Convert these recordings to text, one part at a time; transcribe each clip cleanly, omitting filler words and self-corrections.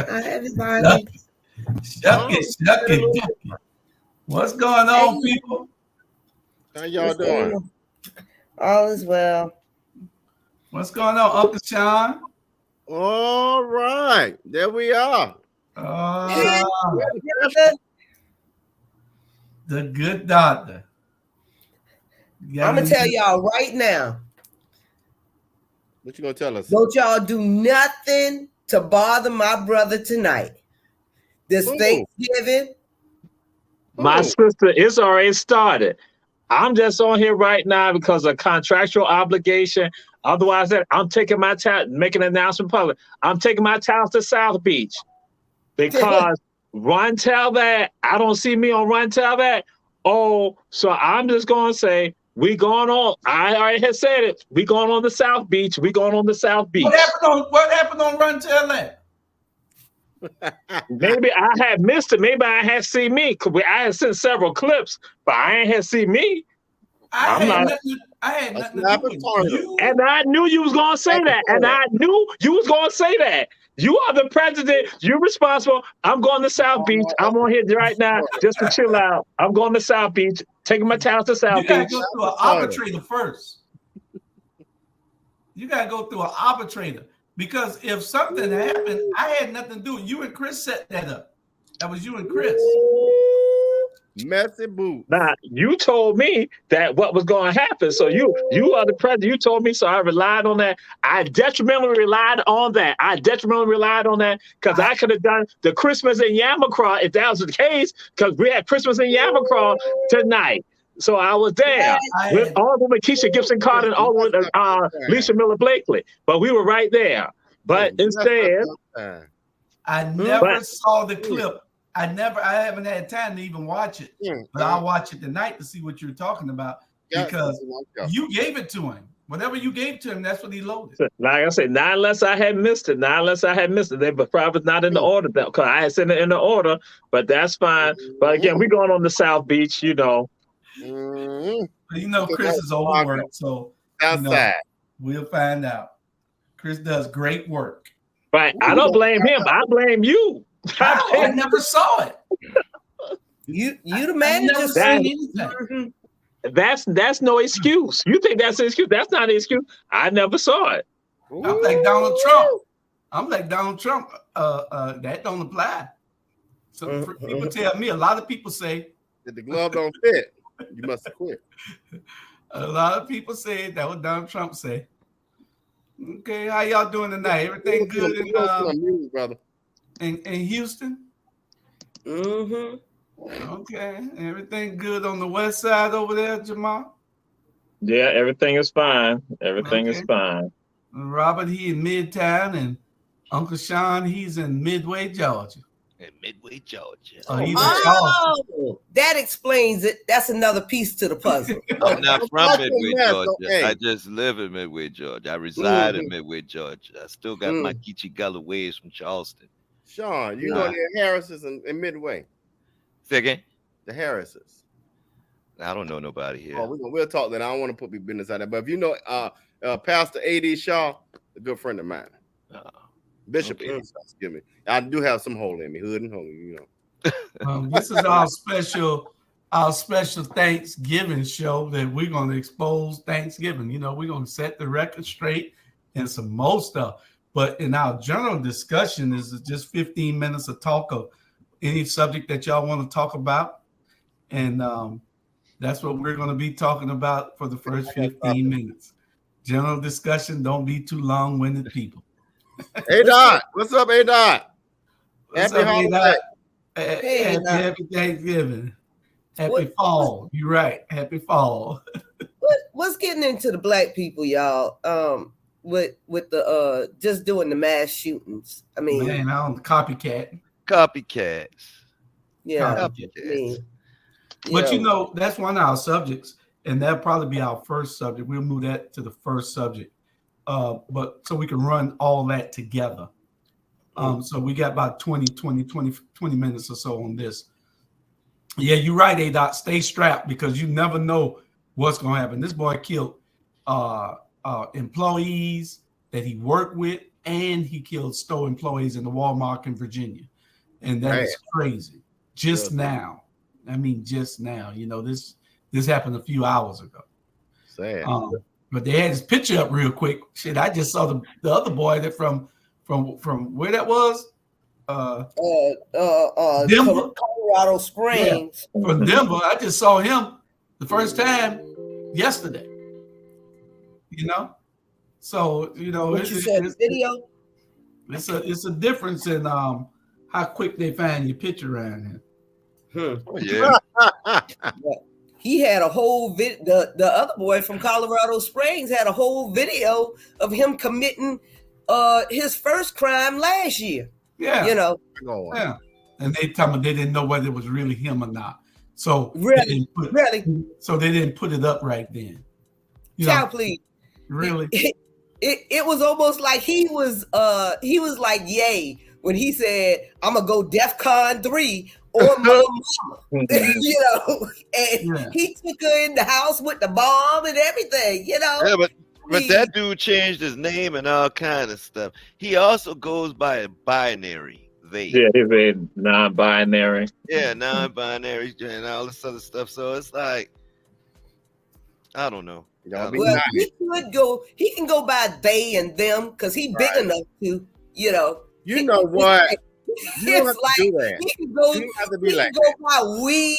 Everybody. Shucky. What's going on, people? How y'all doing? All is well. What's going on, Uncle Sean? All right, there we are. The good doctor. I'm gonna tell y'all right now. What you gonna tell us? Don't y'all do nothing to bother my brother tonight. This Thanksgiving. My sister, it's already started. I'm just on here right now because of contractual obligation. Otherwise, I'm taking my child, making an announcement public. I'm taking my child to South Beach because Run Tell That, I don't see me on Run Tell That. Oh, so I'm just going to say, we going on. I already had said it. We going on the South Beach. We going on the South Beach. What happened on Run Tell That? Maybe I had missed it. Maybe I had seen me. I had sent several clips, but I ain't had seen me. I had nothing to do with you. And I knew you was gonna say that. And I knew you was gonna say that. You are the president. You're responsible. I'm going to South Beach. I'm on here right now just to chill out. I'm going to South Beach, taking my child to South Beach. You gotta go through an arbitrator first. You gotta go through an arbitrator. Because if something happened, I had nothing to do. You and Chris set that up. That was you and Chris. Messy boo. Now, you told me that what was going to happen. So you are the president. You told me, so I relied on that. I detrimentally relied on that. Because I could have done the Christmas in Yamacraw if that was the case, because we had Christmas in Yamacraw tonight. So I was there with all of Keisha Gibson Carter and all with Lisa Miller Blakely. But we were right there. But instead, I never saw the clip. I haven't had time to even watch it. But I'll watch it tonight to see what you're talking about. Because you gave it to him. Whatever you gave to him, that's what he loaded. Like I said, not unless I had missed it. They were probably not in the order because I had sent it in the order, but that's fine. But again, we're going on the South Beach, you know. You know, Chris is overworked, so we'll find out. Chris does great work. Right. I don't blame him. I blame you. I never saw it. You the manager. That's no excuse. You think that's an excuse? That's not an excuse. I never saw it. I'm like Donald Trump. That don't apply. So people tell me, a lot of people say that the glove don't fit. You must have quit. A lot of people say that what Donald Trump say. Okay, how y'all doing tonight? Everything good in Houston? Okay, everything good on the west side over there, Jamal? Yeah, everything is fine. Everything is fine. Robert, he in Midtown, and Uncle Sean, he's in Midway, Georgia. In Midway, Georgia. Oh, that explains it. That's another piece to the puzzle. I'm not from Midway, Georgia. I just live in Midway, Georgia. I reside in Midway, Georgia. I still got my Geechee Gullah ways from Charleston. Sean, you know the Harrises in Midway. Say again? The Harrises. I don't know nobody here. Oh, we'll talk then. I don't want to put my business out there. But if you know Pastor A.D. Shaw, a good friend of mine. Bishop A.D. Shaw, excuse me. I do have some hole in me, hood and holy, you know. This is our special Thanksgiving show that we're going to expose Thanksgiving. You know, we're going to set the record straight and some more stuff. But in our general discussion is just 15 minutes of talk of any subject that y'all want to talk about. And that's what we're going to be talking about for the first 15 minutes. General discussion, don't be too long-winded people. Hey, Dot. What's up, hey, Dot? Happy holiday. Happy Thanksgiving. Happy fall. You're right. Happy fall. What's getting into the black people, y'all? With the just doing the mass shootings. I mean, man, I don't copycat. Copycats. Yeah. Copycats. But you know, that's one of our subjects, and that'll probably be our first subject. We'll move that to the first subject. But so we can run all that together. So we got about 20 minutes or so on this. Yeah, you're right, A-Dot. Stay strapped because you never know what's going to happen. This boy killed employees that he worked with, and he killed store employees in the Walmart in Virginia. And that is crazy. Just now. I mean, just now. You know, this happened a few hours ago. Sad. But they had his picture up real quick. Shit, I just saw the other boy that from where that was? Denver, Colorado Springs. Yeah, from Denver. I just saw him the first time yesterday. You know, so you know, What you said, video. It's a difference in how quick they find your picture around here. Yeah. He had a whole the other boy from Colorado Springs had a whole video of him committing his first crime last year. Yeah. You know. Yeah. And they told me they didn't know whether it was really him or not. So really, so they didn't put it up right then. Child, please. Really? It was almost like he was like yay when he said, I'm gonna go DEFCON 3 or my mama. You know, and he took her in the house with the bomb and everything, you know. Yeah, but that dude changed his name and all kind of stuff. He also goes by a binary. Yeah, he's a non-binary. Yeah, non-binary and all this other stuff. So it's like, I don't know. Well, he can go by they and them because he's big enough to, you know. You know what? You don't have like, to do that. He can go, you don't have to be like go by we.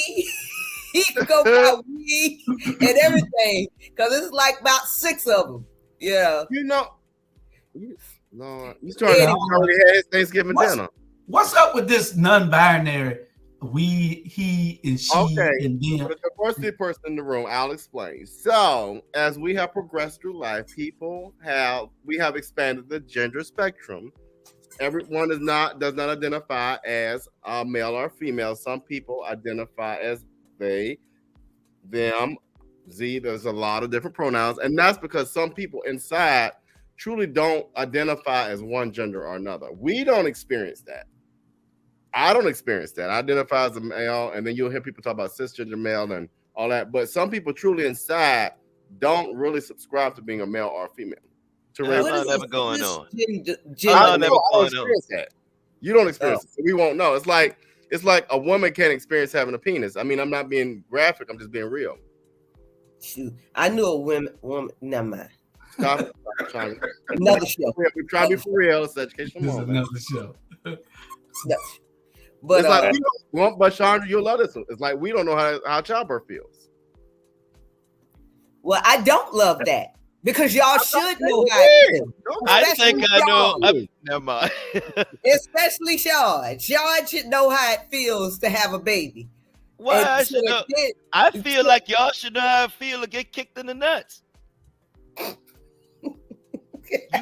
He can go by we and everything because it's like about 6 of them. Yeah. You know. Lord, he's trying to already had his Thanksgiving dinner. What's up with this non-binary? We, he, and she, and them. For the diversity person in the room, I'll explain. So, as we have progressed through life, we have expanded the gender spectrum. Everyone does not identify as a male or female. Some people identify as they, them, Z. There's a lot of different pronouns, and that's because some people inside truly don't identify as one gender or another. We don't experience that. I don't experience that. I identify as a male, and then you'll hear people talk about cisgender male and all that. But some people truly inside don't really subscribe to being a male or a female. What's never going on? I don't experience that. You don't experience it, so we won't know. It's like a woman can't experience having a penis. I mean, I'm not being graphic. I'm just being real. Shoot, I knew a woman. Never mind. Stop. Another show. We're trying to be for real. It's educational. Another show. No. But it's like but Chandra, you'll love this one. It's like we don't know how childbirth feels. Well, I don't love that because y'all should know how it feels. I think I know. Never mind. Especially Sean. Sean should know how it feels to have a baby. Why should I feel like y'all should know how I feel to get kicked in the nuts. You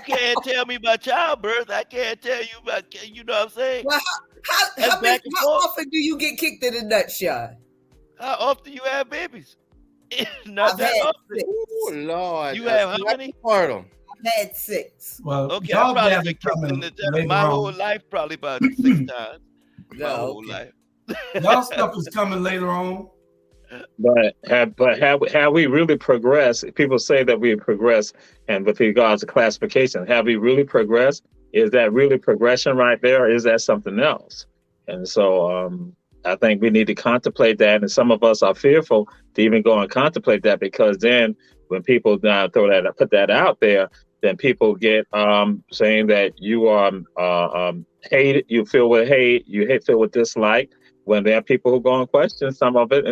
can't tell me about childbirth. I can't tell you about, you know what I'm saying? Well, how often do you get kicked in the nuts, Sean? How often you have babies? Not that often. Oh, Lord. You have how many? I've had 6. Well, okay, I've probably been kicked in the nuts my whole life, probably about 6 times. My whole life. Y'all stuff is coming later on. But have we really progressed? People say that we have progressed, and with regards to classification, have we really progressed? Is that really progression right there, or is that something else? And so I think we need to contemplate that, and some of us are fearful to even go and contemplate that, because then when people now put that out there, then people get saying that you are hated, you feel with hate, feel with dislike, when there are people who go and question some of it,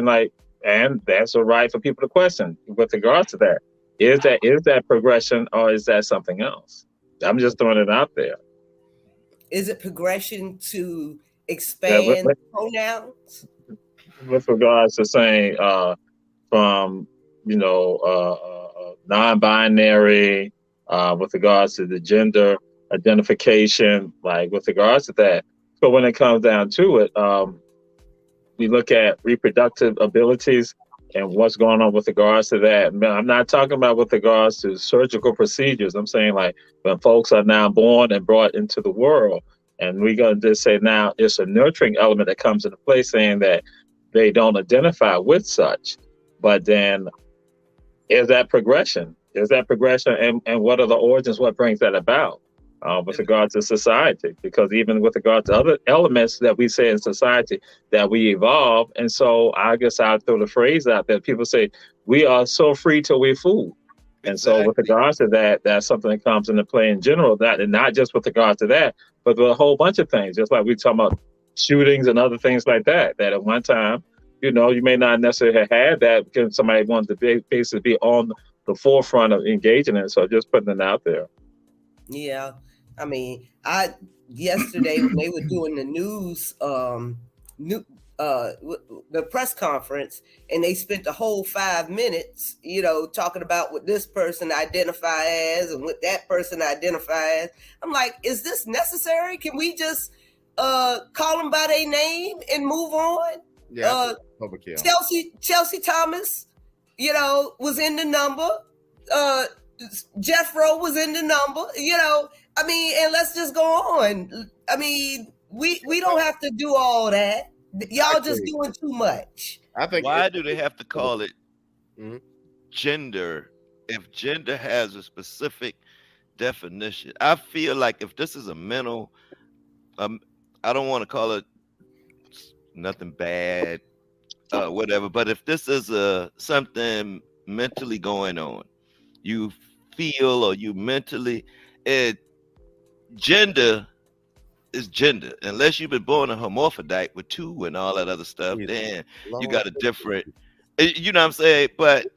and that's a right for people to question with regards to that. Is that progression, or is that something else? I'm just throwing it out there. Is it progression to expand pronouns? With regards to saying from non-binary, with regards to the gender identification, like with regards to that. So when it comes down to it, we look at reproductive abilities and what's going on with regards to that. I'm not talking about with regards to surgical procedures. I'm saying like when folks are now born and brought into the world, and we're going to just say now it's a nurturing element that comes into play, saying that they don't identify with such. But then is that progression? And what are the origins? What brings that about? With regards to society, because even with regard to other elements that we say in society that we evolve. And so I guess I'll throw the phrase out there. People say we are so free till we're fooled. And so with regards to that, that's something that comes into play in general, and not just with regards to that, but with a whole bunch of things, just like we talk about shootings and other things like that at one time, you may not necessarily have had that because somebody wanted to basically be on the forefront of engaging in it. So just putting it out there. Yeah. I mean, yesterday when they were doing the news, the press conference, and they spent the whole 5 minutes, talking about what this person identify as and what that person identify as. I'm like, is this necessary? Can we just call them by their name and move on? Yeah. Chelsea Thomas, was in the number. Jeffro was in the number, I mean, and let's just go on. I mean, we don't have to do all that. Y'all just doing too much. I think. Why do they have to call it gender if gender has a specific definition? I feel like if this is a mental, I don't want to call it nothing bad, whatever. But if this is something mentally going on, you feel or you mentally, gender is gender. Unless you've been born a hermaphrodite with 2 and all that other stuff, then you got a different, you know what I'm saying? But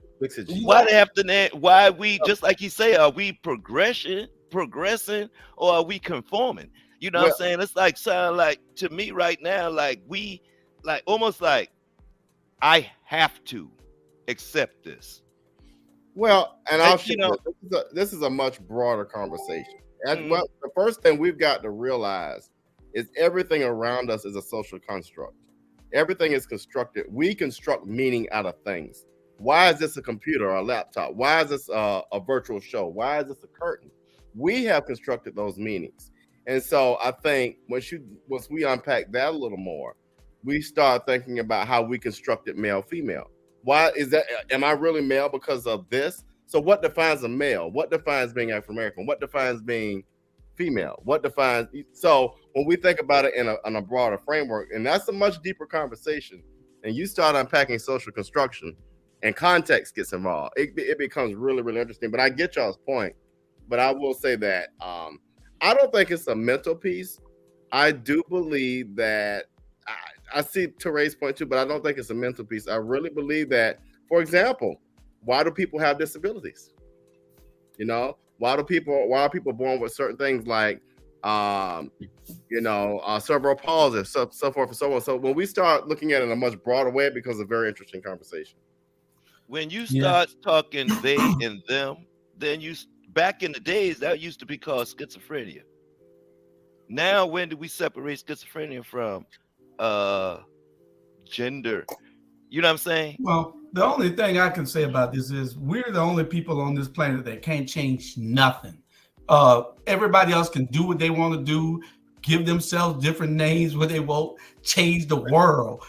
why they have to, why we, just like you say, are we progressing, or are we conforming? You know what I'm saying? It's like, sound like to me right now, like we, like almost like I have to accept this. Well, and I'll this is a much broader conversation. Well, the first thing we've got to realize is everything around us is a social construct. Everything is constructed. We construct meaning out of things. Why is this a computer or a laptop? Why is this a virtual show? Why is this a curtain? We have constructed those meanings. And so I think once we unpack that a little more, we start thinking about how we constructed male, female. Why is that? Am I really male because of this? So what defines a male? What defines being African American? What defines being female? What defines? So when we think about it in a broader framework, and that's a much deeper conversation, and you start unpacking social construction and context gets involved, it becomes really, really interesting. But I get y'all's point. But I will say that I don't think it's a mental piece. I do believe that I see Teray's point too, but I don't think it's a mental piece. I really believe that, for example, why do people have disabilities? Why are people born with certain things like cerebral palsy, so forth and so on. So when we start looking at it in a much broader way, it becomes a very interesting conversation. When you start talking they and them, then back in the days that used to be called schizophrenia. Now, when do we separate schizophrenia from gender? You know what I'm saying? Well, the only thing I can say about this is we're the only people on this planet that can't change nothing. Everybody else can do what they want to do, give themselves different names when they won't change the world.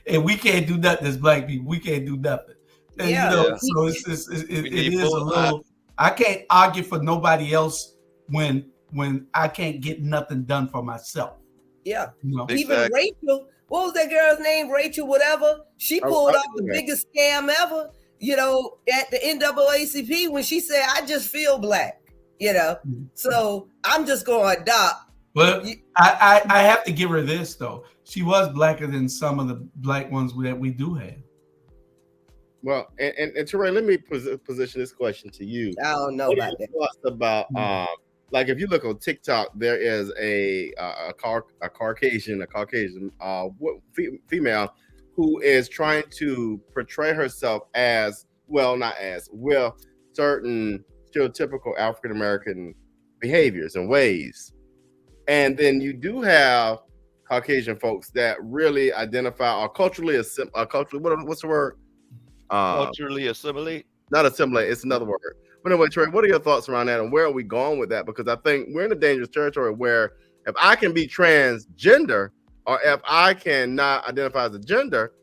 And we can't do nothing as Black people. We can't do nothing. And, so it is a little, I can't argue for nobody else when I can't get nothing done for myself. Yeah. Even Rachel, what was that girl's name? Rachel, whatever. She pulled off the biggest scam ever, at the NAACP when she said, I just feel Black, So I'm just going to adopt. Well, I have to give her this, though. She was blacker than some of the Black ones that we do have. Well, and Teray, let me position this question to you. I don't know about that. About like if you look on TikTok, there is a Caucasian female who is trying to portray herself as certain stereotypical African American behaviors and ways, and then you do have Caucasian folks that really identify or culturally what's the word? Culturally assimilate? Not assimilate, it's another word. But anyway, Trey, what are your thoughts around that and where are we going with that? Because I think we're in a dangerous territory where if I can be transgender or if I cannot identify as a gender,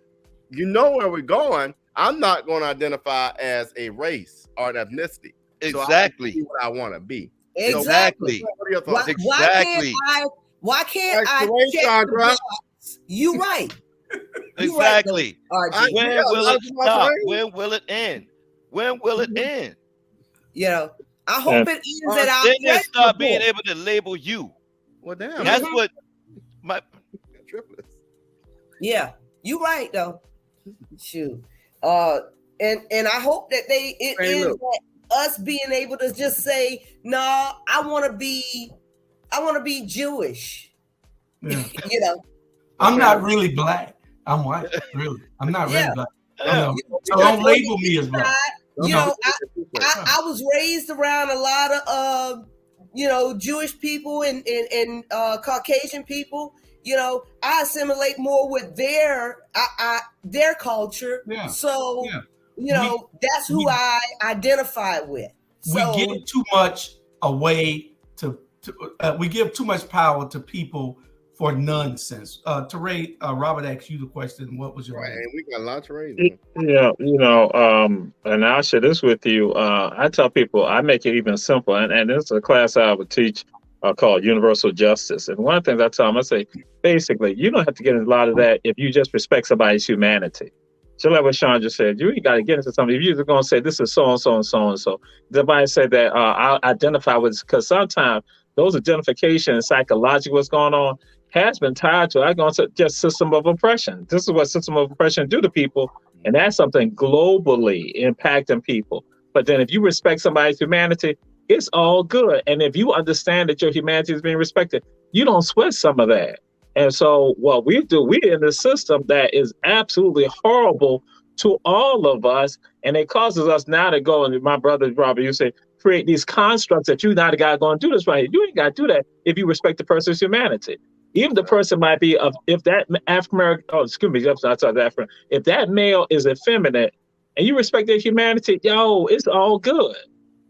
where we're going. I'm not going to identify as a race or an ethnicity. Exactly. So I can be what I want to be. Exactly. So what are your thoughts? Why can't I check the box? You right. Exactly. Right, when will it stop? When will it end? When will it end? I hope it ends at our then they start being able to label you. Well, damn. That's what my triplets. Yeah, you right though. Shoot. And I hope that it ends at us being able to just say, no, I want to be Jewish. Yeah. I'm not really Black. I'm white. Really. I'm not really Black. So don't label me as Black. I was raised around a lot of Jewish people and Caucasian people. I assimilate more with their culture. Yeah. So that's who I identify with. So, we give too much away we give too much power to people for nonsense. Teray, Robert asked you the question. What was your right? And we got a lot to raise. And I'll share this with you. I tell people I make it even simple, and this is a class I would teach called Universal Justice. And one of the things I tell them, I say, basically, you don't have to get into a lot of that if you just respect somebody's humanity. So like what Sean just said, you ain't got to get into something. If you're just going to say this is so and so and so and so, somebody say that I'll identify with, because sometimes those identifications, psychological, what's going on, has been tied to, I'm going to say, just system of oppression. This is what system of oppression do to people, and that's something globally impacting people. But then if you respect somebody's humanity, it's all good. And if you understand that your humanity is being respected, you don't sweat some of that. And so what we do, we're in a system that is absolutely horrible to all of us. And it causes us now to go, and my brother, Robert, you say, create these constructs that you now the guy going to do this right here. You ain't got to do that if you respect the person's humanity. Even the person might be if that African-American, if that male is effeminate and you respect their humanity, it's all good.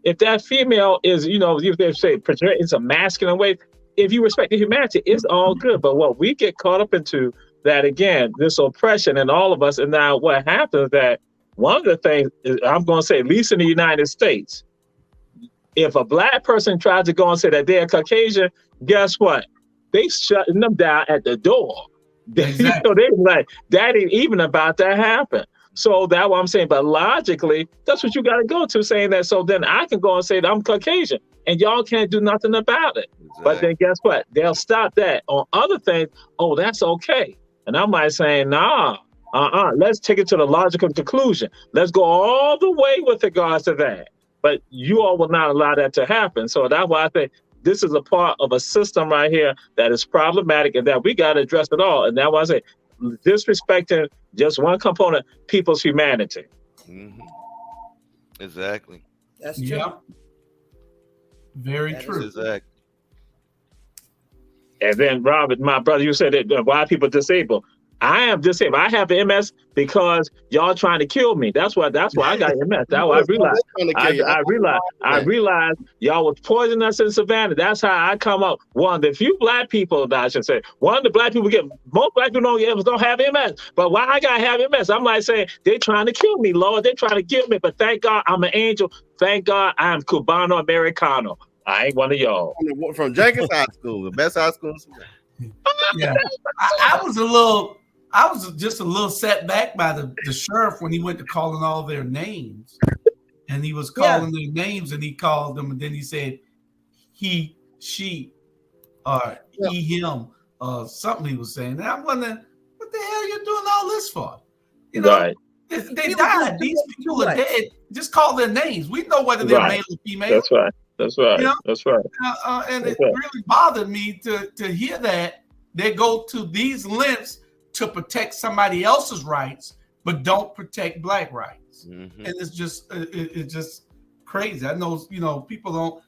If that female is, if they say it's a masculine way, if you respect the humanity, it's all good. But what we get caught up into that, again, this oppression in all of us. And now what happens is that one of the things is, I'm going to say, at least in the United States, if a Black person tries to go and say that they're Caucasian, guess what? They shutting them down at the door. Exactly. They like, that ain't even about to happen. So that's what I'm saying. But logically, that's what you got to go to, saying that. So then I can go and say that I'm Caucasian and y'all can't do nothing about it. Exactly. But then guess what? They'll stop that. On other things, that's okay. And I might say, nah, let's take it to the logical conclusion. Let's go all the way with regards to that. But you all will not allow that to happen. So that's why I think this is a part of a system right here that is problematic and that we got to address it all. And that's why I say disrespecting just one component, people's humanity. Mm-hmm. Exactly. That's true. Yeah. Very true. Exactly. And then, Robert, my brother, you said that why people disabled. I am disabled. I have MS because y'all trying to kill me. That's why I got MS. That's why I realized y'all was poisoning us in Savannah. That's how I come up. One of the few black people, I should say, one of the black people most black people don't have MS. But why I gotta have MS? I'm like saying they trying to kill me, Lord. They trying to kill me. But thank God I'm an angel. Thank God I'm Cubano Americano. I ain't one of y'all. From Jenkins High School, the best high school in Savannah. Yeah, I was just a little set back by the sheriff when he went to calling all their names, and he was calling their names, and he called them, and then he said he, she, or he, him, something he was saying. And I'm wondering, what the hell are you doing all this for? You know, right. they died. These people are dead. Just call their names. We know whether they're male or female. That's right. That's right. You know? That's right. And it really bothered me to hear that they go to these lengths to protect somebody else's rights, but don't protect black rights. Mm-hmm. And it's just crazy. I know, people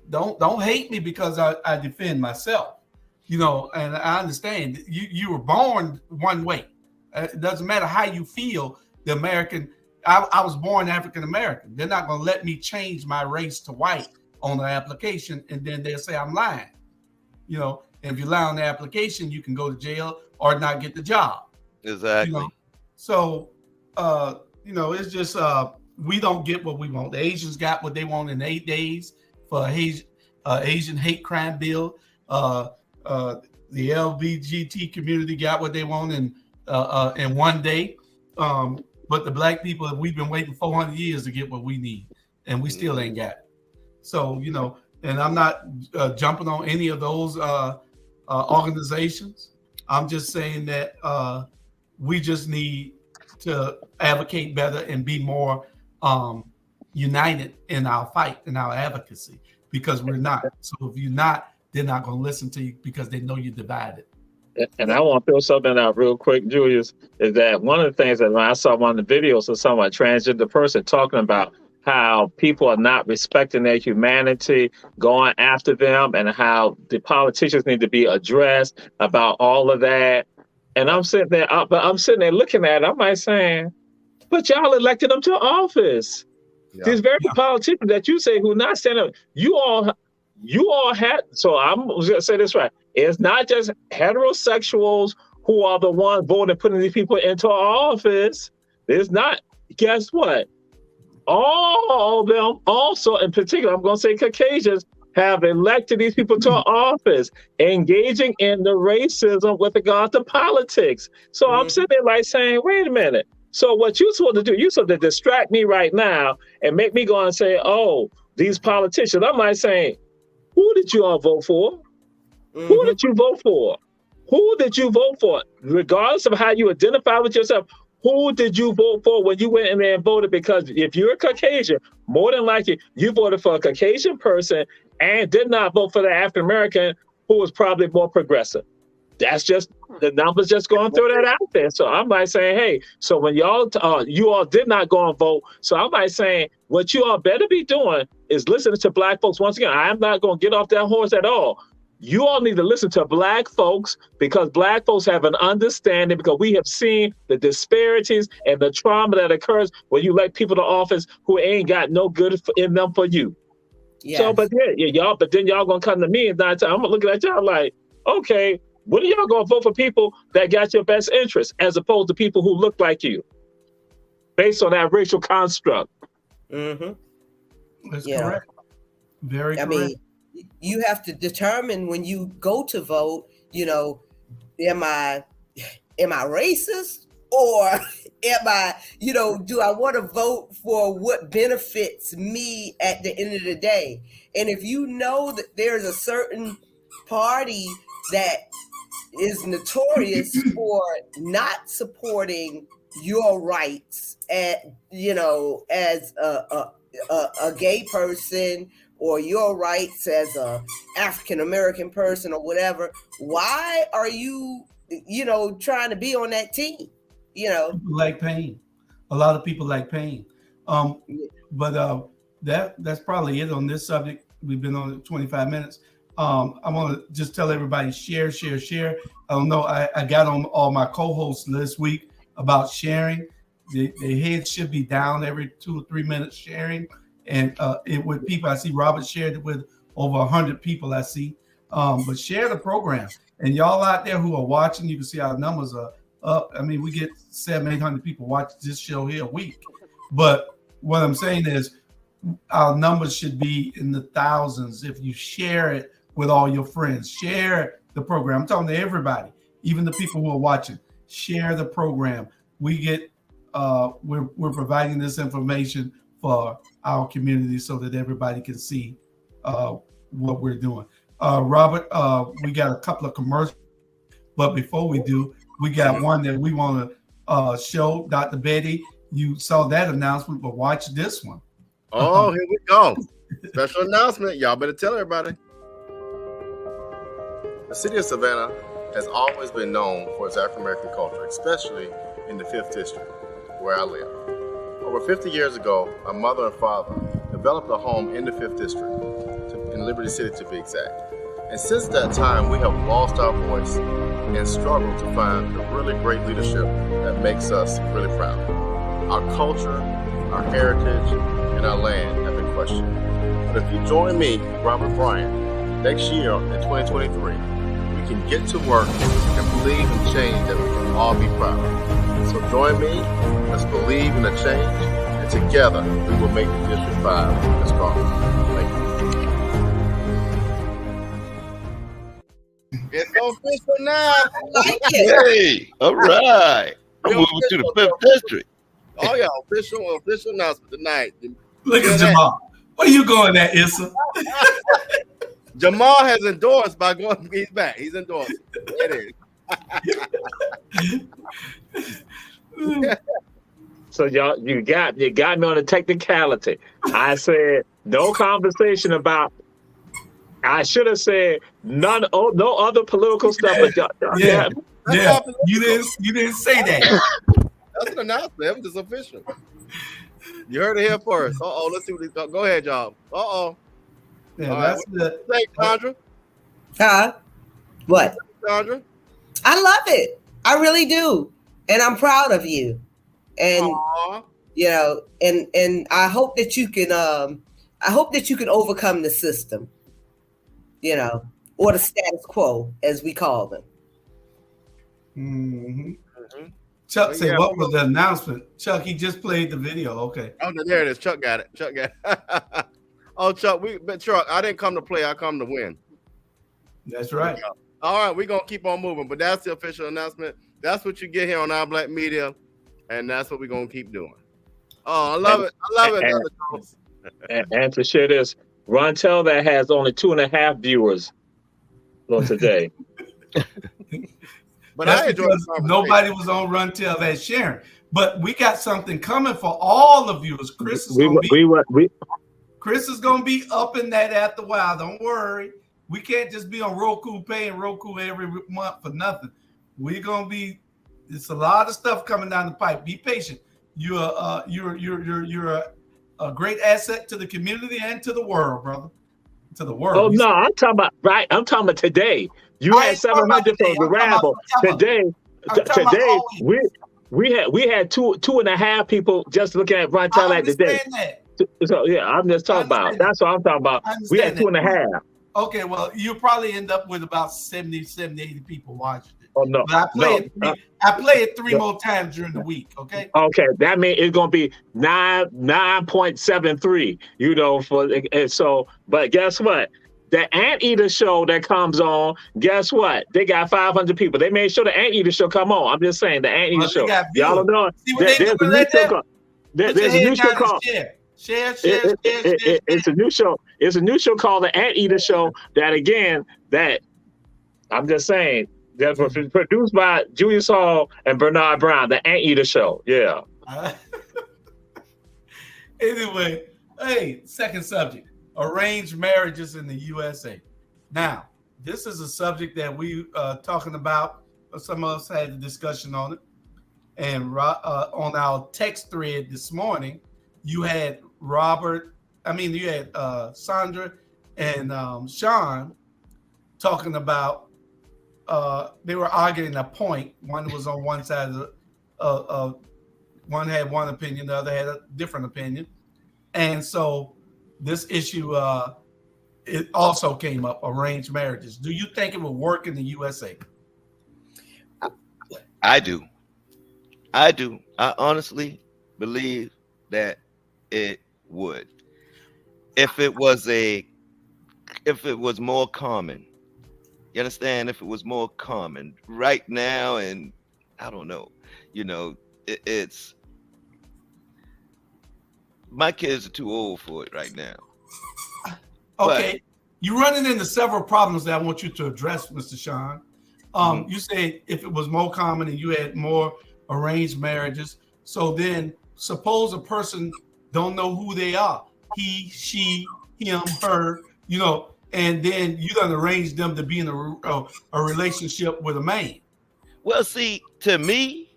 don't hate me because I defend myself, and I understand you were born one way. It doesn't matter how you feel. The American, I was born African American. They're not going to let me change my race to white on the application, and then they'll say I'm lying. And if you lie on the application, you can go to jail or not get the job. Exactly. So, it's just we don't get what we want. The Asians got what they want in 8 days for Asian hate crime bill. The LGBT community got what they want in 1 day. But the black people, we've been waiting 400 years to get what we need, and we still ain't got it. So, and I'm not jumping on any of those organizations. I'm just saying that we just need to advocate better and be more united in our fight and our advocacy, because we're not. So if you're not, they're not going to listen to you because they know you're divided. And I want to throw something out real quick, Julius, is that one of the things that when I saw one of the videos of some transgender person talking about how people are not respecting their humanity, going after them, and how the politicians need to be addressed about all of that. And I'm sitting there looking at it. I'm like saying, but y'all elected them to office. Yeah. These very politicians that you say who not standing up, you all had. So I'm going to say this right. It's not just heterosexuals who are the ones voting, putting these people into office. It's not. Guess what? All of them also, in particular, I'm going to say Caucasians, have elected these people to office, engaging in the racism with regard to politics. So I'm sitting there like saying, wait a minute. So what you're supposed to do, you're supposed to distract me right now and make me go and say, oh, these politicians. I'm like saying, who did you all vote for? Who did you vote for? Who did you vote for? Regardless of how you identify with yourself, who did you vote for when you went in there and voted? Because if you're a Caucasian, more than likely, you voted for a Caucasian person and did not vote for the African American who was probably more progressive. That's just the numbers just going through that out there. So I'm like saying, hey, so when you all did not go and vote. So I'm like saying, what you all better be doing is listening to black folks. Once again, I'm not going to get off that horse at all. You all need to listen to black folks, because black folks have an understanding, because we have seen the disparities and the trauma that occurs when you elect people to office who ain't got no good in them for you. Yes. So, but then y'all gonna come to me and I'm looking at y'all like, okay, when are y'all gonna vote for people that got your best interest as opposed to people who look like you, based on that racial construct? Mm-hmm. That's correct. Very correct. I mean, you have to determine when you go to vote, am I racist, or am I, do I want to vote for what benefits me at the end of the day? And if you know that there's a certain party that is notorious for not supporting your rights as a gay person, or your rights as a African American person or whatever, why are you, trying to be on that team? People like pain. A lot of people like pain. But that's probably it on this subject. We've been on it 25 minutes. I want to just tell everybody, share. I don't know. I got on all my co-hosts this week about sharing. The heads should be down every 2 or 3 minutes sharing. And it with people, I see Robert shared it with over 100 people I see. But share the program. And y'all out there who are watching, you can see our numbers are up. I mean, we get 700-800 people watch this show here a week. But what I'm saying is our numbers should be in the thousands if you share it with all your friends. Share the program. I'm talking to everybody, even the people who are watching. Share the program. We get we're providing this information for our community so that everybody can see what we're doing. Robert, we got a couple of commercials, but before we do, we got one that we want to show. Dr. Betty, you saw that announcement, but watch this one. Oh, here we go. Special announcement. Y'all better tell everybody. The city of Savannah has always been known for its African American culture, especially in the 5th District, where I live. Over 50 years ago, my mother and father developed a home in the 5th District, in Liberty City to be exact. And since that time, we have lost our voice and struggled to find the really great leadership that makes us really proud. Our culture, our heritage, and our land have been questioned. But if you join me, Robert Bryant, next year in 2023, we can get to work and believe in change that we can all be proud of. So join me, let's believe in a change, and together we will make the District 5 a stronger. Thank you. It's official now. Hey, all right. I'm moving to the 5th District. Oh yeah, official announcement tonight. Look at Jamal. Where you going at, Issa? Jamal has endorsed by going. He's back. He's endorsed. It is. So y'all, you got me on a technicality. I said no conversation about. I should have said no other political stuff. But yeah. You didn't say that. That's an announcement. It was just official. You heard it here first. Let's see what he's got. Go ahead, y'all. Yeah, that's the thing, Sandra. Huh? What? Sandra? I love it. I really do. And I'm proud of you. And and I hope that you can overcome the system, or the status quo, as we call them. Mm-hmm. Chuck said, what was the announcement? Chuck, he just played the video. Okay. Oh, there it is. Chuck got it. Oh, Chuck, Chuck, I didn't come to play. I come to win. That's right. All right, we're going to keep on moving, but that's the official announcement. That's what you get here on Our Black Media, and that's what we're going to keep doing. Oh, I love it. And to share this, Rontel that has only 2.5 viewers on today. But that's because nobody was on Runtel that sharing. But we got something coming for all the viewers. Chris is going to be up in that after a while. Don't worry. We can't just be on Roku paying Roku every month for nothing. We're going to be. It's a lot of stuff coming down the pipe. Be patient. You're a great asset to the community and to the world, brother. To the world. Oh no, I'm talking about today. You had 700 from the Rabble. Today, we had 2.5 people just looking at Rontel at today. So yeah, I'm just talking about. That's what I'm talking about. We had 2.5. Okay, well, you'll probably end up with about 70, 80 people watching it. Oh no, but I play it 3 more times during the week. Okay. Okay, that means it's gonna be 9.73. So, but guess what? The Anteater show that comes on, guess what? They got 500 people. They made sure the Anteater show come on. I'm just saying the Anteater show. Y'all don't know. There's a new show called. There's a new show called. Share. It's a new show. It's a new show called the Anteater Show. That I'm just saying that was produced by Julius Hall and Bernard Brown. The Anteater Show. Yeah. Anyway, hey, second subject. arranged marriages in the USA. Now, this is a subject that we talking about. Some of us had a discussion on it. And on our text thread this morning, you had Sandra and Sean talking about, they were arguing a point. One was on one side of one had one opinion, the other had a different opinion. And so this issue, it also came up, arranged marriages. Do you think it will work in the USA? I do. I honestly believe that it would. If it was more common. You understand? If it was more common right now, and I don't know, it's my kids are too old for it right now. Okay. But you're running into several problems that I want you to address, Mr. Sean. You said if it was more common and you had more arranged marriages, so then suppose a person don't know who they are, he, she, him, her, and then you done arrange them to be in a relationship with a man. Well, see, to me,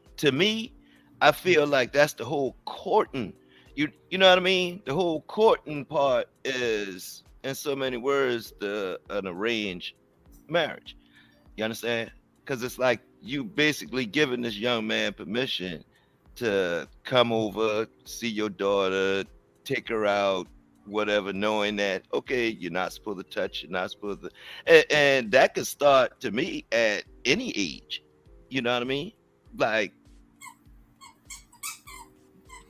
I feel like that's the whole courting. You know what I mean? The whole courting part is, in so many words, an arranged marriage. You understand? Because it's like you basically giving this young man permission to come over, see your daughter, take her out, whatever, knowing that, okay, you're not supposed to touch, you're not supposed to, and that could start, to me, at any age. You know what I mean? Like,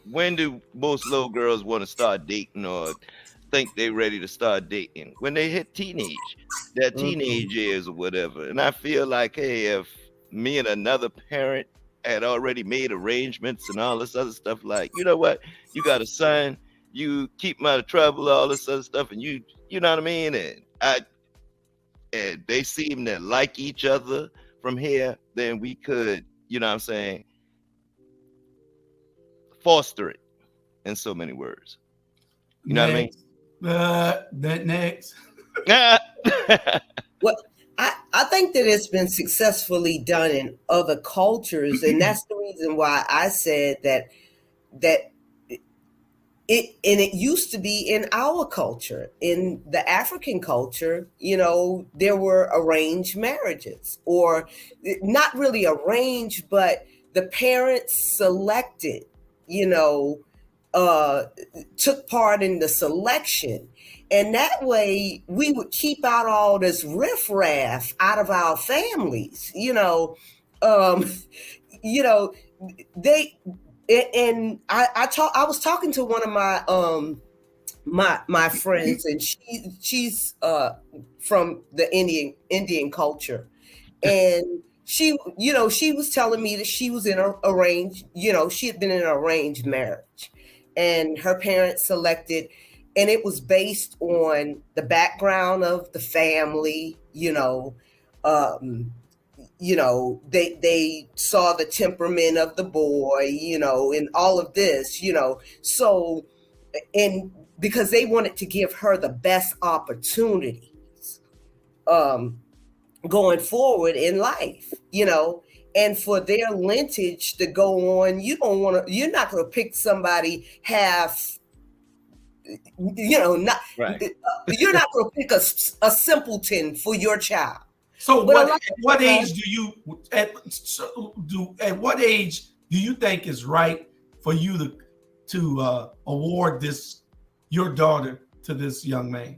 when do most little girls want to start dating or think they're ready to start dating? When they hit teenage, their teenage years or whatever. And I feel like, hey, if me and another parent had already made arrangements and all this other stuff, like, you know what, you got a son, you keep him out of trouble, all this other stuff, and you know what I mean? And they seem to like each other from here, then we could, you know what I'm saying, foster it in so many words. You know what I mean? Next. Well, I think that it's been successfully done in other cultures, and that's the reason why I said that it used to be in our culture, in the African culture, there were arranged marriages, or not really arranged, but the parents selected, took part in the selection. And that way we would keep out all this riffraff out of our families, and I was talking to one of my friends, and she's from the Indian culture, and she was telling me that she was in an arranged, she had been in an arranged marriage, and her parents selected, and it was based on the background of the family, they saw the temperament of the boy, and all of this, so, and because they wanted to give her the best opportunities going forward in life, and for their lineage to go on, you're not going to pick somebody half, not, right. You're not going to pick a simpleton for your child. So what age do you what age do you think is right for you to award your daughter to this young man?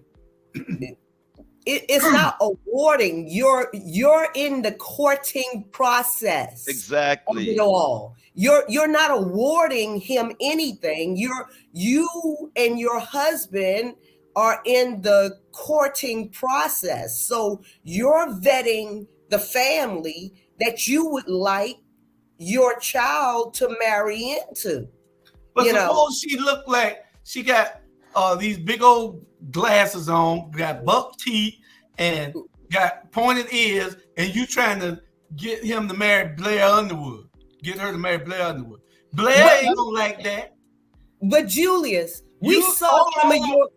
It's not awarding. You're in the courting process. Exactly. Of it all. You're not awarding him anything. You and your husband are in the courting process. So you're vetting the family that you would like your child to marry into. But suppose she looked like she got these big old glasses on, got buck teeth, and got pointed ears, and you trying to get him to marry Blair Underwood. Get her to marry Blair Underwood. Blair ain't gonna like that. But Julius, We saw some of your.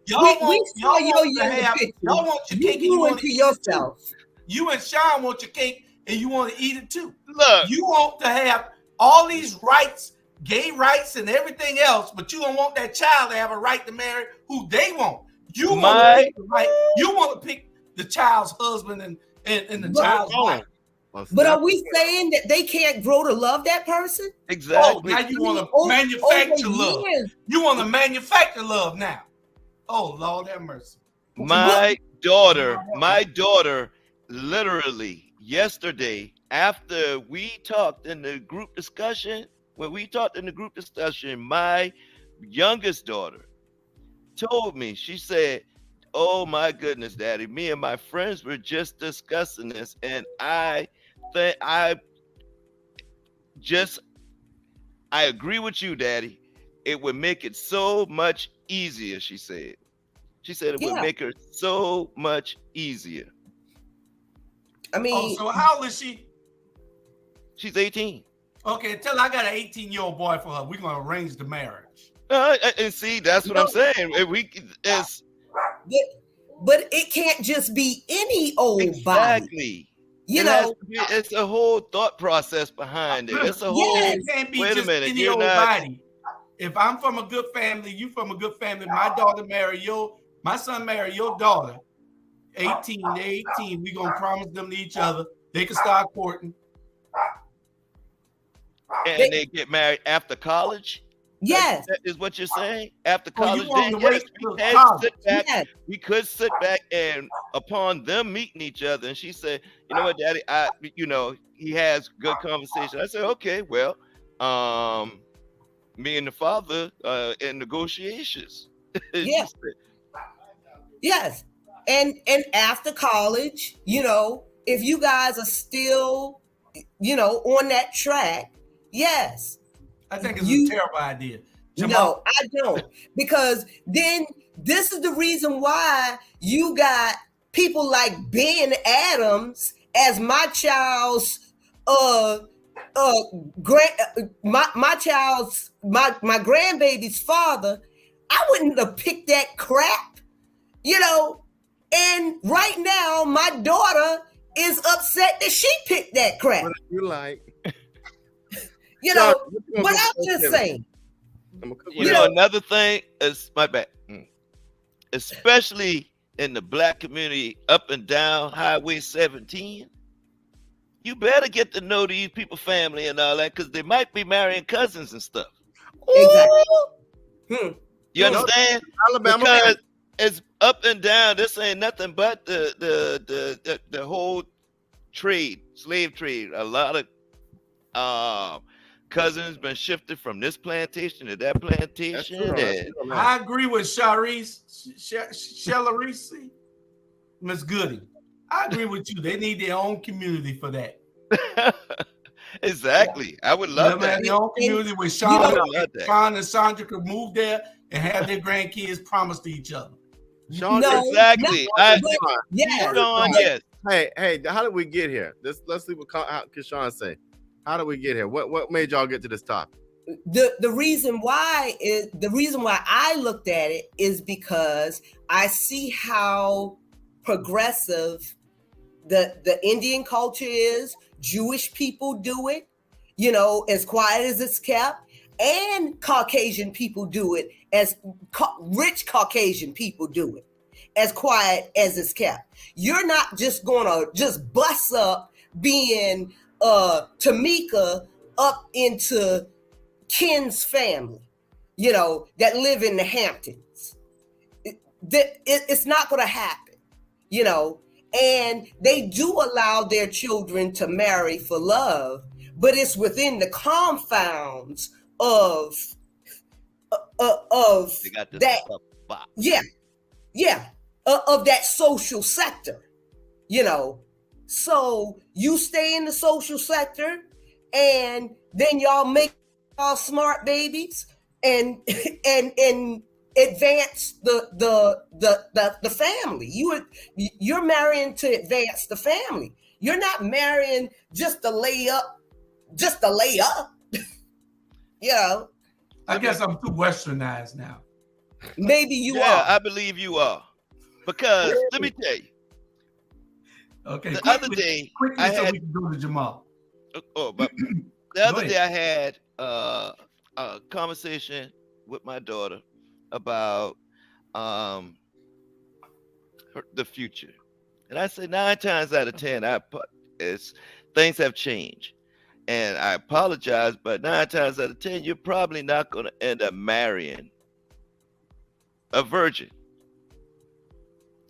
We saw your pictures. Y'all want your cake and you want to eat yourself. You and Sean want your cake and you want to eat it too. Look, you want to have all these rights, gay rights, and everything else, but you don't want that child to have a right to marry who they want. You want to pick the right. You want to pick the child's husband and the child's wife. But are we saying that they can't grow to love that person? Exactly. Oh, now you want to manufacture love. You want to manufacture love now. Oh, Lord have mercy. My daughter, literally yesterday, after we talked in the group discussion, my youngest daughter told me, she said, "Oh my goodness, Daddy, me and my friends were just discussing this, and I agree with you, Daddy. It would make it so much easier," she said. She said it would make her so much easier. I mean, so how old is she? She's 18. Okay, tell her I got an 18-year-old boy for her. We're gonna arrange the marriage. And see, that's what I'm saying. But it can't just be any old body. It's a whole thought process behind it. It's a whole. It can't be just any old body. If I'm from a good family, you from a good family. My son marry your daughter. 18, they're 18. We gonna promise them to each other. They can start courting. And they get married after college? Yes. That is what you're saying? After college, we could sit back and upon them meeting each other. And she said, "You know what, Daddy, he has good conversation." I said, "Okay, well, me and the father in negotiations." Yes. Yes. And after college, if you guys are still, on that track, yes. I think it's a terrible idea. Jamal. No, I don't. Because then this is the reason why you got people like Ben Adams as my child's my grandbaby's father. I wouldn't have picked that crap, And right now, my daughter is upset that she picked that crap. What you like? But I'm just saying. Another thing is my bad, especially in the black community up and down Highway 17. You better get to know these people, family, and all that, because they might be marrying cousins and stuff. Exactly. You understand? Alabama, because it's up and down. This ain't nothing but the whole trade, slave trade. A lot of cousins been shifted from this plantation to that plantation. I agree with Sharice, Miss Goody. I agree with you. They need their own community for that. Exactly. I would love that. Their own community where Sean and Sandra could move there and have their grandkids promise to each other. Sean, exactly. Yes. Hey, how did we get here? Let's see what Sean say. How did we get here? What made y'all get to this topic? The reason why I looked at it is because I see how progressive the Indian culture is. Jewish people do it, as quiet as it's kept, and Caucasian people do it as rich Caucasian people do it as quiet as it's kept. You're not just gonna just bust up being Tamika up into Ken's family, that live in the Hamptons. It's not going to happen, and they do allow their children to marry for love, but it's within the confines of that, of that social sector, So you stay in the social sector, and then y'all make all smart babies and advance the family. You're marrying to advance the family. You're not marrying just to lay up. I guess I'm too westernized now. Maybe you are. Yeah, I believe you are. Because let me tell you. Okay. The other day, I had, so we can go to Jamal. But the other day I had a conversation with my daughter about the future, and I said 9 times out of 10, things have changed, and I apologize, but 9 times out of 10, you're probably not going to end up marrying a virgin.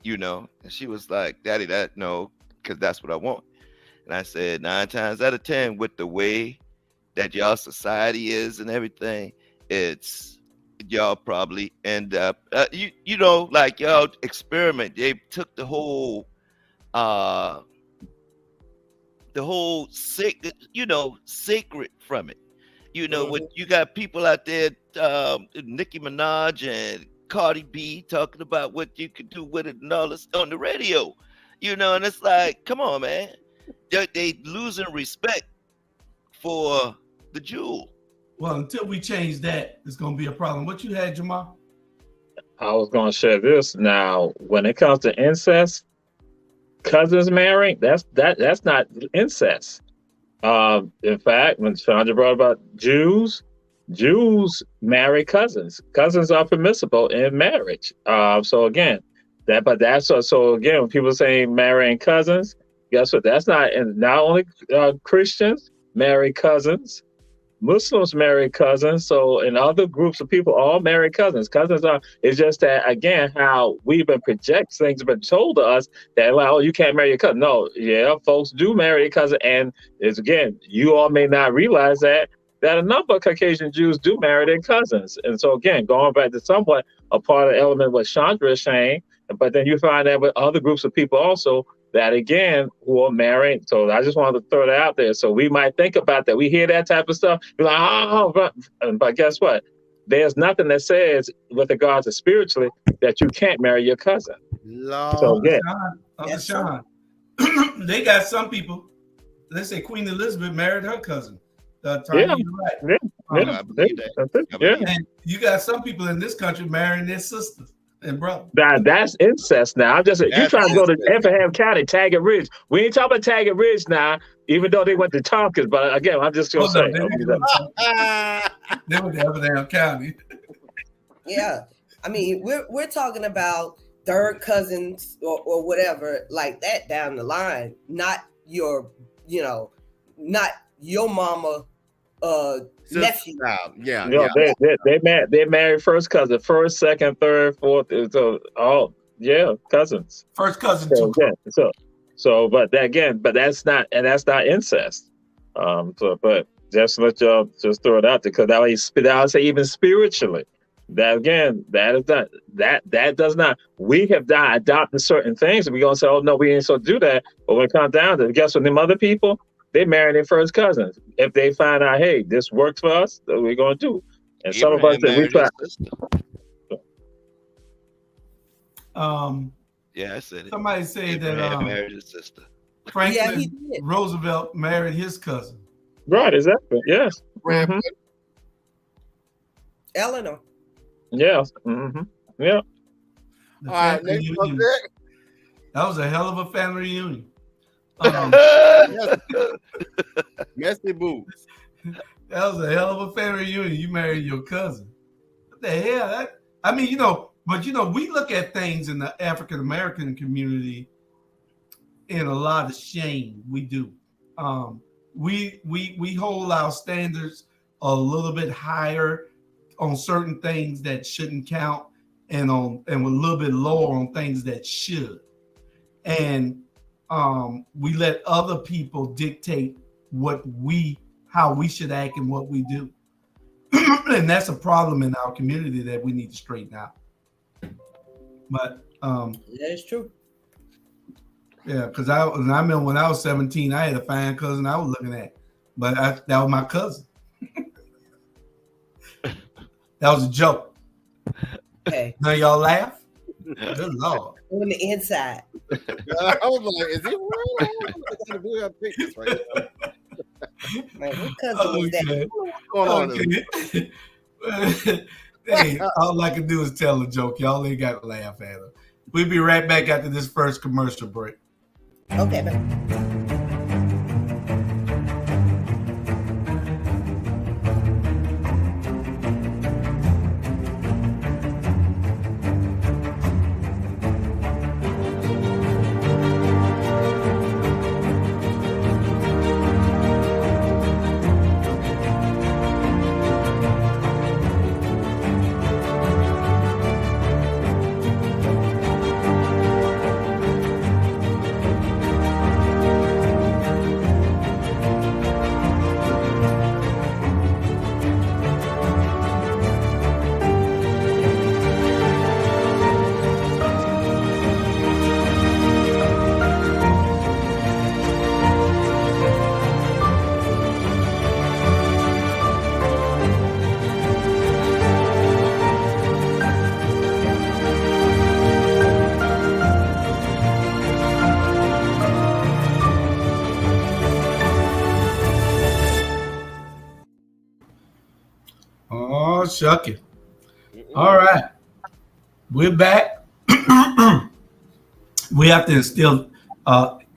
And she was like, "Daddy, no, because that's what I want." And I said 9 times out of 10, with the way that y'all society is and everything, it's y'all probably end up like y'all experiment. They took the whole sacred from it. When you got people out there, Nicki Minaj and Cardi B, talking about what you could do with it and all this on the radio, and it's like, come on, man. They losing respect for the jewel. Well, until we change that, it's going to be a problem. What you had, Jamal? I was going to share this. Now, when it comes to incest, cousins marrying, that's not incest. In fact, when Chandra brought about Jews marry cousins. Cousins are permissible in marriage. So again, so again, when people say marrying cousins, guess what? That's not only Christians marry cousins, Muslims marry cousins. So in other groups of people, all marry cousins. It's just that, again, how we've been things have been told to us that, well, you can't marry your cousin. No, yeah, folks do marry their cousin. And it's, again, you all may not realize that a number of Caucasian Jews do marry their cousins. And so, again, going back to somewhat a part of the element of what Chandra is saying, but then you find that with other groups of people also, that again, who are married. So I just wanted to throw that out there. So we might think about that. We hear that type of stuff. You're like, oh, but guess what? There's nothing that says, with regards to spiritually, that you can't marry your cousin. So, yeah. Uncle Sean, they got some people, let's say Queen Elizabeth married her cousin. I believe that. And you got some people in this country marrying their sisters. And brother, that's incest now. You trying to go to Effingham County, Taggart Ridge. We ain't talking about Taggart Ridge now, even though they went to Tompkins. But again, I'm just gonna say they went to Effingham County. Yeah, I mean, we're talking about third cousins or whatever like that down the line, not your mama. Nephew. They married first cousin, first, second, third, fourth. So all cousins. First cousin. But that's not incest. But just let y'all just throw it out there, because I would say even spiritually, that again, that does not. We have adopted certain things, and we're gonna say, oh no, we ain't so do that. But when it comes down to it, guess what? Them other people, they marry their first cousins. If they find out, hey, this works for us, that's what we're going to do. And some of us that we try. Yeah, I said it. Somebody said that married his sister. Franklin Roosevelt married his cousin. Right, exactly. Yes. Mm-hmm. Eleanor. Yeah. Mm-hmm. Yeah. All right, next subject. That was a hell of a family reunion. Messy boobs. That was a hell of a family reunion. You married your cousin. What the hell? We look at things in the African American community in a lot of shame. We do. We hold our standards a little bit higher on certain things that shouldn't count, and we're a little bit lower on things that should. And we let other people dictate how we should act and what we do. And that's a problem in our community that we need to straighten out. But that's true. Yeah, because I remember when I was 17, I had a fine cousin I was looking at, but that was my cousin. That was a joke. Hey, now y'all laugh. Good Lord. On the inside. I was like, is it real? I pick this right now. Man, what cousin was that? What's going on? Hey, all I can do is tell a joke. Y'all ain't got to laugh at her. We'll be right back after this first commercial break. Okay, man. Oh, shucking. All right. We're back. We have to still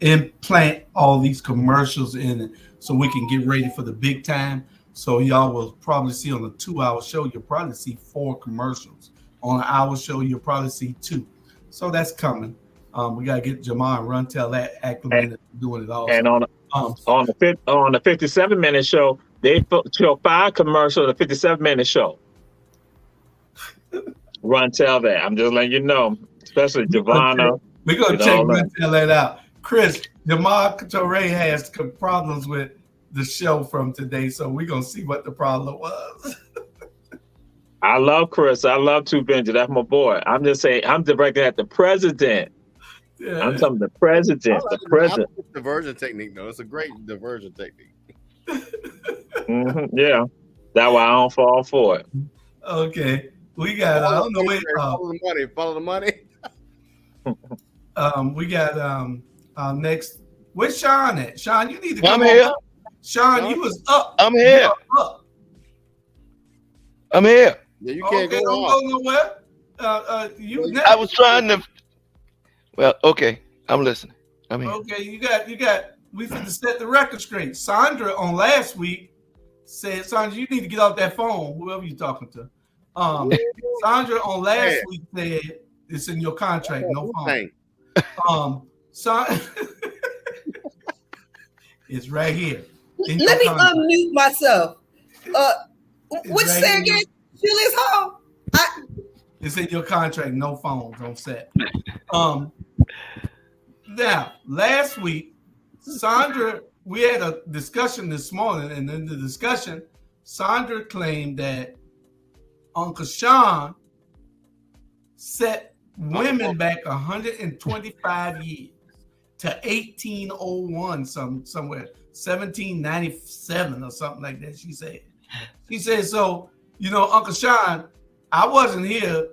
implant all these commercials in it so we can get ready for the big time. So y'all will probably see on a 2-hour show, you'll probably see 4 commercials. On an hour show, you'll probably see 2. So that's coming. We got to get Jamal and Runtel that acclimated to doing it also. And on the 57-minute show, they show 5 commercials on the 57-minute show. Runtel that. I'm just letting you know, especially Giovanna. We're going to check Runtel that out. Chris, Jamal Torre has problems with the show from today, so we're going to see what the problem was. I love Chris. I love Two Benji. That's my boy. I'm just saying, I'm directing at the president. Yeah. I'm talking the president. The president. It's a diversion technique, though. It's a great diversion technique. Yeah. That's why I don't fall for it. Okay. We got, I don't know where. Follow the money. Follow the money. We got next. Where's Sean at? Sean, you need to come on. Here. Sean, you was up. I'm here. I'm here. Yeah, you can't go nowhere. I was trying to. Well, okay. I'm listening. I'm here. Okay, you got. We finna set the record straight. Sandra on last week said, Sandra, you need to get off that phone. Whoever you're talking to. Sandra on last week said it's in your contract. No phone. It's right here. Let me unmute myself. What you say again? Julius Hall? It's in your contract. No phones on set. Now, last week, Sandra, we had a discussion this morning, and in the discussion, Sandra claimed that Uncle Sean set women back 125 years to 1801, somewhere 1797 or something like that. She said, so, Uncle Sean, I wasn't here,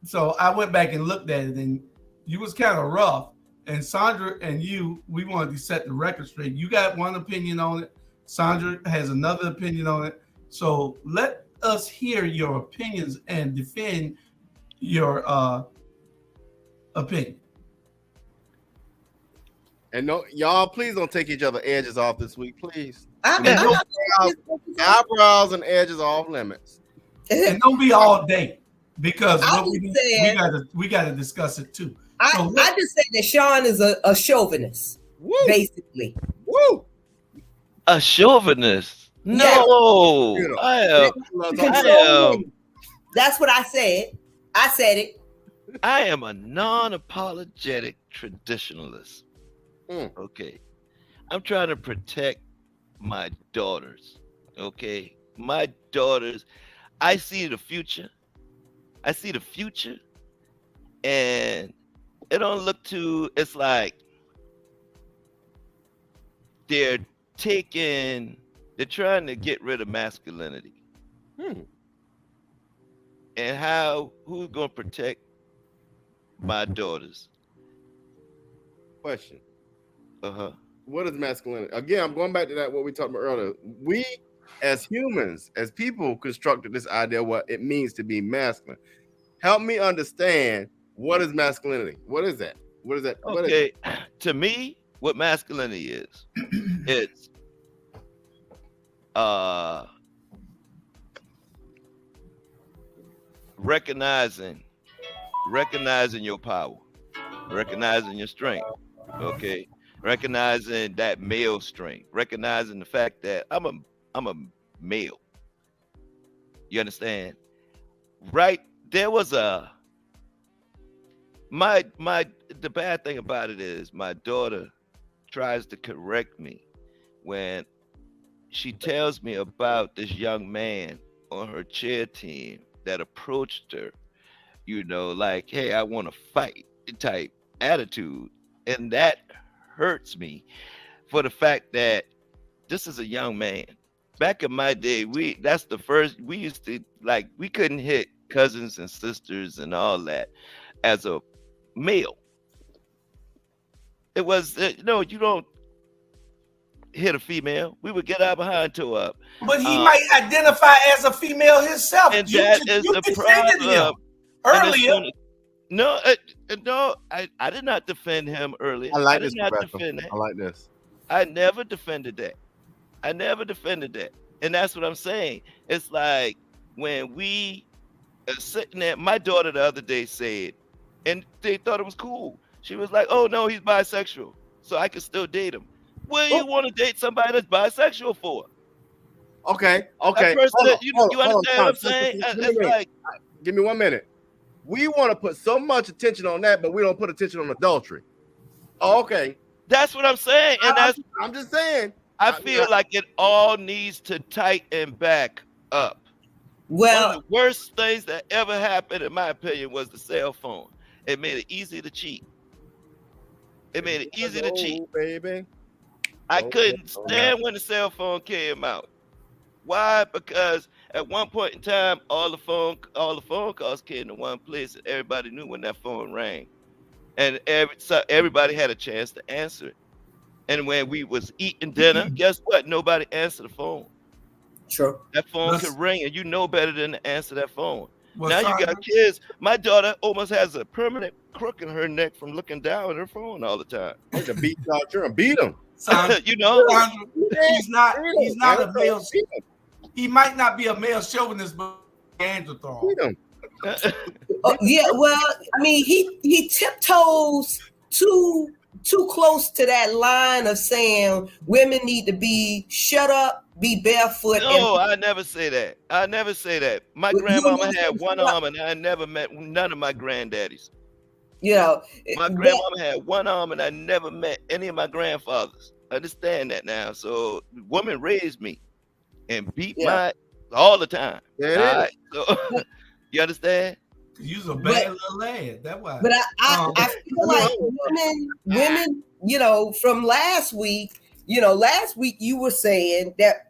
so I went back and looked at it, and you was kind of rough. And Sandra and you, we wanted to set the record straight. You got one opinion on it. Sandra has another opinion on it. So let us hear your opinions and defend your opinion. And no, y'all, please don't take each other edges off this week, please. Eyebrows and edges off limits. And don't be all day, because we got to discuss it too. I just say that Sean is a chauvinist, basically. Woo! A chauvinist? No, yeah. I am. That's what I said. I said it. I am a non-apologetic traditionalist. Okay, I'm trying to protect my daughters. Okay, my daughters. I see the future. And it don't look too. It's like they're trying to get rid of masculinity. And who's gonna protect my daughters? Question. What is masculinity? Again, I'm going back to what we talked about earlier. We as humans, as people, constructed this idea of what it means to be masculine. Help me understand, what is masculinity? What is that? What is that? Okay, to me, what masculinity is, it's recognizing your power, recognizing your strength. Okay, recognizing that male strength, recognizing the fact that I'm a male. You understand? Right? There was the bad thing about it is my daughter tries to correct me when she tells me about this young man on her cheer team that approached her, like, hey, I want to fight type attitude. And that hurts me for the fact that this is a young man. Back in my day, we used to, like, we couldn't hit cousins and sisters and all that as a male. It was, you don't hit a female. We would get out behind to up. But he might identify as a female himself. And that is the problem. Earlier. No, I did not defend him earlier. I like this. I like this. I never defended that. And that's what I'm saying. It's like when we are sitting there, my daughter the other day said, and they thought it was cool. She was like, oh no, he's bisexual, so I can still date him. What do you want to date somebody that's bisexual for? Okay. You understand what I'm saying? It's like, give me 1 minute. We want to put so much attention on that, but we don't put attention on adultery. Oh, okay. That's what I'm saying. And I'm just saying. I feel like it all needs to tighten back up. Well, one of the worst things that ever happened, in my opinion, was the cell phone. It made it easy to cheat. Baby. I couldn't stand when the cell phone came out. Why? Because at one point in time, all the phone calls came to one place, and everybody knew when that phone rang, and everybody had a chance to answer it. And when we was eating dinner, guess what? Nobody answered the phone. Sure. That phone could ring, and you know better than to answer that phone. Now you got kids. My daughter almost has a permanent crook in her neck from looking down at her phone all the time. I can beat out here and beat him. He's not a male. He might not be a male chauvinist, but androthron. Yeah, well, I mean, he tiptoes too close to that line of saying women need to be shut up, be barefoot. No, I never say that. My grandmama had one arm, and I never met none of my granddaddies. My grandmama had one arm, and I never met any of my grandfathers. I understand that now. So, woman raised me and beat my all the time. Yeah. So, you understand? You's a bad little lad. That's why. But I feel like women, from last week, you were saying that,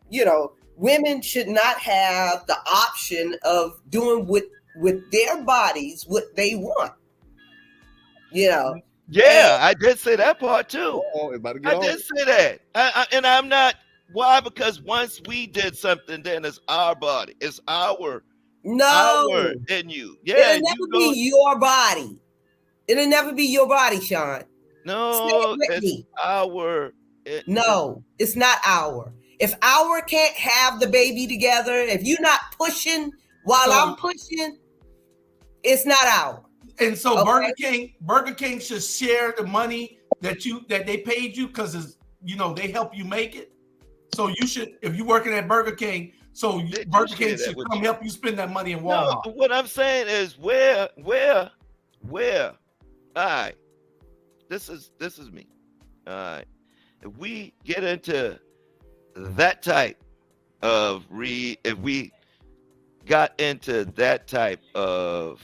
women should not have the option of doing with their bodies what they want. Yeah, I did say that part too. I did say that. And I'm not. Why? Because once we did something, then it's our body. It's our in you. Yeah, it'll never be your body. It'll never be your body, Sean. No, it's our. No, it's not our. If our can't have the baby together, if you're not pushing while I'm pushing, it's not our. And so Burger King should share the money that they paid you because they help you make it. So you should, if you're working at Burger King, Burger King should come help you spend that money in Walmart. No, what I'm saying is where. All right, this is me. All right, if we get into that type of if we got into that type of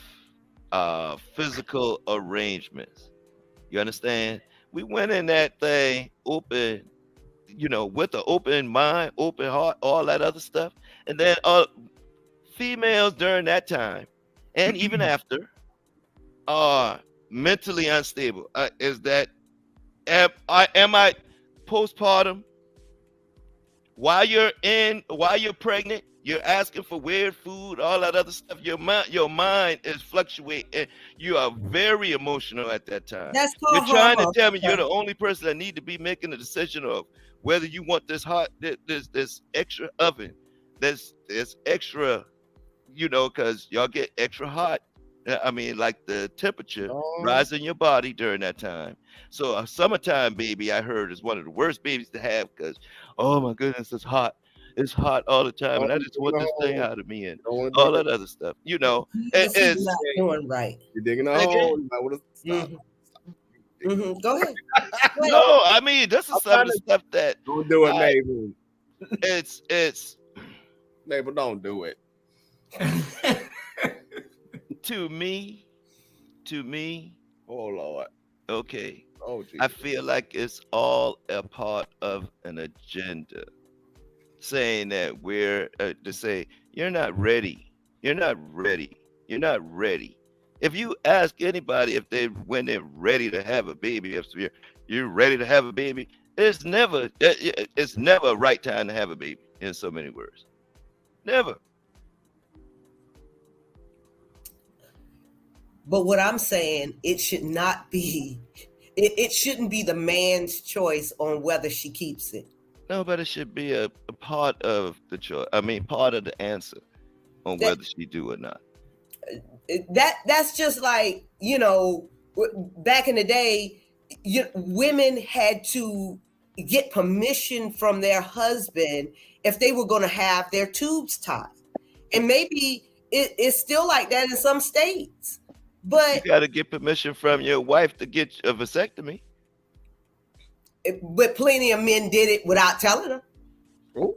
physical arrangements, you understand? We went in that thing open, with an open mind, open heart, all that other stuff. And then females during that time and even after are mentally unstable. Am I postpartum? while you're pregnant, you're asking for weird food, all that other stuff. Your mind is fluctuating. You are very emotional at that time. That's You're called trying to hormones. tell me you're the only person that need to be making the decision of whether you want this extra oven, this extra, because y'all get extra hot. I mean, like the temperature rise in your body during that time. So a summertime baby, I heard, is one of the worst babies to have because, oh my goodness, it's hot. It's hot all the time, and I just want this thing out of me and all that other stuff. It's not doing right. You're digging a hole. You might want to stop. Go ahead. No, I mean, this is some of the stuff that don't do it, Mabel. It's Mabel, don't do it. To me. Oh Lord. Okay. Oh Jesus. I feel like it's all a part of an agenda, saying that we're to say you're not ready. You're not ready. You're not ready. If you ask anybody when they're ready to have a baby, if you're ready to have a baby, it's never a right time to have a baby. In so many words, never. But what I'm saying, it should not be. It shouldn't be the man's choice on whether she keeps it. No, but it should be a part of the choice. I mean, part of the answer on whether she do or not. That's just like, back in the day, women had to get permission from their husband if they were going to have their tubes tied. And maybe it's still like that in some states. But you got to get permission from your wife to get a vasectomy. But plenty of men did it without telling them. Oh,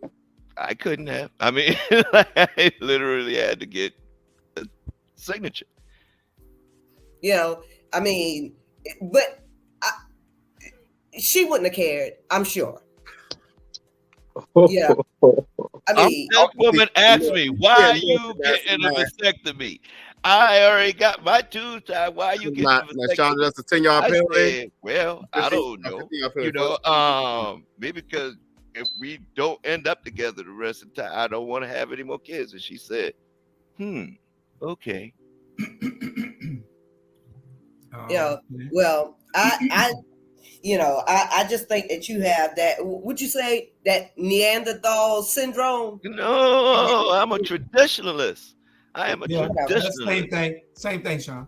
I couldn't have. I mean, I literally had to get a signature. I mean, but she wouldn't have cared, I'm sure. Yeah. I mean, that woman asked me, why are you getting a vasectomy? I already got my tubes tied. Why are you getting a vasectomy? Sean, that's a 10-yard penalty. Well, I don't know. Maybe because if we don't end up together the rest of the time, I don't want to have any more kids. And she said, okay. Well, I just think that you have that. Would you say that Neanderthal syndrome? No, I'm a traditionalist. I am a traditionalist. Same thing, Sean.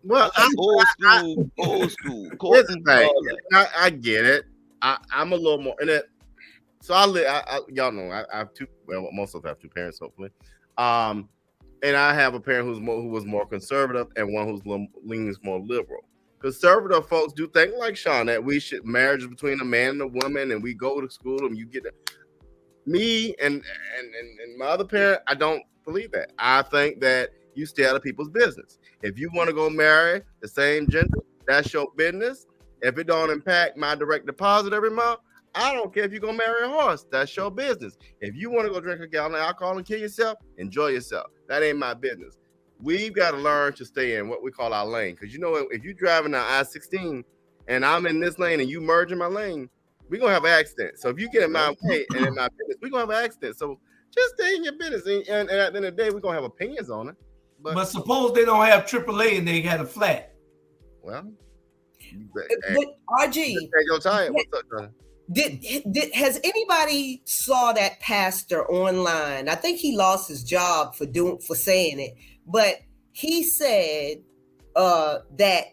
Well, old school. Here's the thing. I get it. I'm a little more in it. So y'all know I have two. Well, most of us have two parents, hopefully. And I have a parent who was more conservative and one who's leans more liberal. Conservative folks do think like Sean that we should marriage between a man and a woman, and we go to school and you get it. Me and my other parent, I don't believe that. I think that you stay out of people's business. If you want to go marry the same gender, that's your business. If it don't impact my direct deposit every month, I don't care if you're gonna marry a horse. That's your business. If you want to go drink a gallon of alcohol and kill yourself, enjoy yourself. That ain't my business. We've got to learn to stay in what we call our lane. Because if you're driving down I-16 and I'm in this lane and you merge in my lane, we're gonna have an accident. So if you get in my way and in my business, we're gonna have an accident. So just stay in your business. And at the end of the day, we're gonna have opinions on it. But suppose they don't have AAA and they had a flat. Well, but RG, what's up, Johnny? Has anybody saw that pastor online? I think he lost his job for saying it, but he said that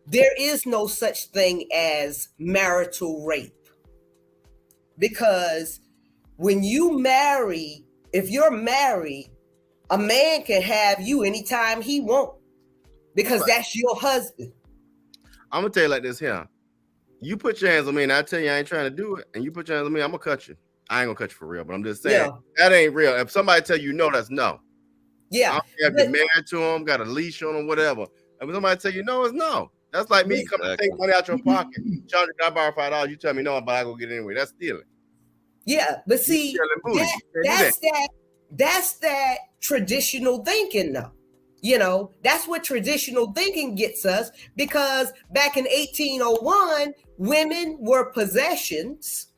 there is no such thing as marital rape, because when you marry, if you're married, a man can have you anytime he wants, because that's your husband. I'm gonna tell you like this here. You put your hands on me and I tell you I ain't trying to do it, and you put your hands on me, I'm gonna cut you. I ain't gonna cut you for real, but I'm just saying that ain't real. If somebody tell you no, that's no. Yeah. I don't care if you're married to them, got a leash on them, whatever. And if somebody tell you no, it's no. That's like me coming to take money out your pocket. Chandra, can I borrow $5? You tell me no, but I go get it anyway. That's stealing. Yeah, but see, that's that traditional thinking though. That's what traditional thinking gets us, because back in 1801, women were possessions,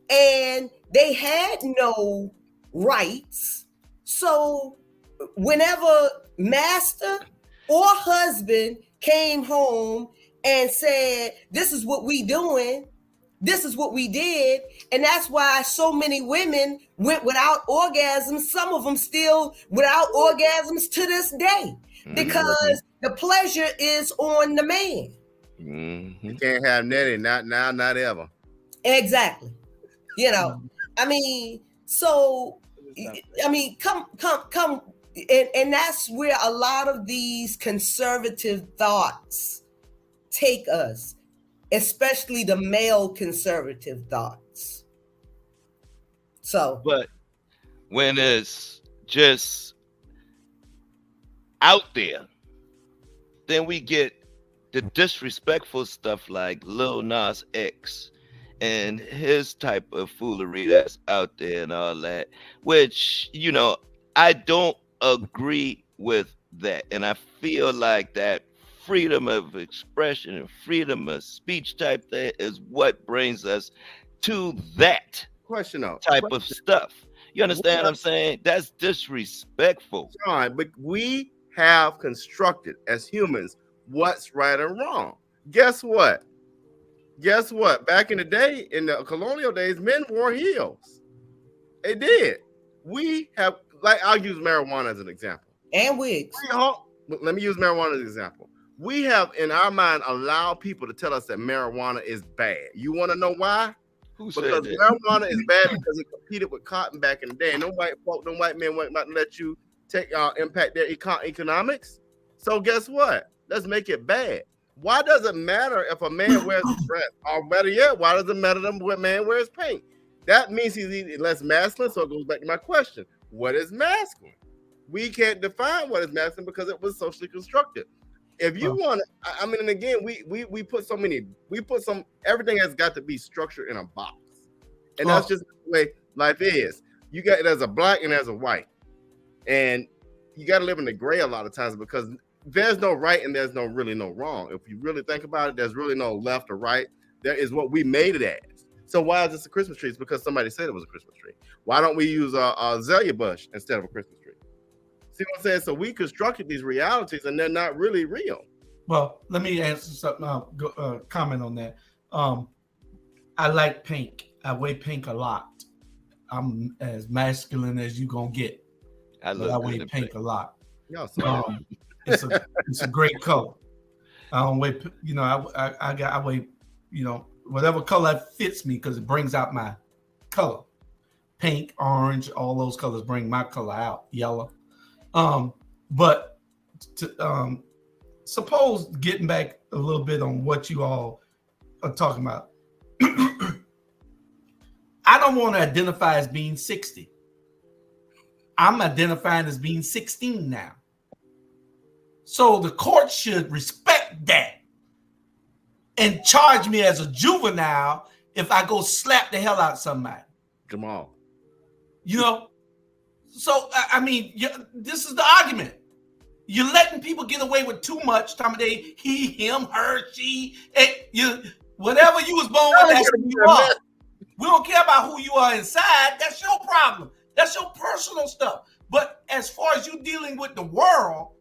and they had no rights. So whenever master or husband came home and said, this is what we doing, this is what we did, and that's why so many women went without orgasms, some of them still without orgasms to this day, because the pleasure is on the man. You can't have Nettie, not now, not ever. Exactly. You know, I mean, so, I mean, come, and that's where a lot of these conservative thoughts take us, especially the male conservative thoughts. So, but when it's just out there, then we get the disrespectful stuff like Lil Nas X and his type of foolery that's out there and all that, which, you know, I don't agree with that. And I feel like that freedom of expression and freedom of speech type thing is what brings us to that type of stuff. You understand what I'm saying? That's disrespectful. John, but we have constructed as humans what's right and wrong. Guess what? Back in the day, in the colonial days, men wore heels. They did. We have, like, I'll use marijuana as an example. And wigs. Let me use marijuana as an example. We have, in our mind, allowed people to tell us that marijuana is bad. You want to know why? Because marijuana is bad because it competed with cotton back in the day. And no white men weren't about to let you take impact their economics. So guess what? Let's make it bad. Why does it matter if a man wears a dress? Or better yet, why does it matter if a man wears pink? That means he's less masculine. So it goes back to my question. What is masculine? We can't define what is masculine because it was socially constructed. If you want to, I mean, and again, we put everything has got to be structured in a box. And that's just the way life is. You got, there's a black and there's a white. And you got to live in the gray a lot of times because there's no right and there's really no wrong. If you really think about it, there's really no left or right. There is what we made it as. So why is this a Christmas tree? It's because somebody said it was a Christmas tree. Why don't we use a azalea bush instead of a Christmas tree? See what I'm saying? So we constructed these realities and they're not really real. Well, let me answer something, comment on that. I like pink. I wear pink a lot. I'm as masculine as you gonna get. I wear pink a lot. It's a great color. I don't wear, you know, I wear, you know, whatever color fits me because it brings out my color. Pink, orange, all those colors bring my color out. Yellow. But suppose getting back a little bit on what you all are talking about. I don't want to identify as being 60. I'm identifying as being 16 now. So the court should respect that and charge me as a juvenile if I go slap the hell out of somebody. Jamal. You know? So, I mean, this is the argument. You're letting people get away with too much. Time of day, he, him, her, she, whatever you was born with, that's who you are. We don't care about who you are inside. That's your problem. That's your personal stuff. But as far as you dealing with the world,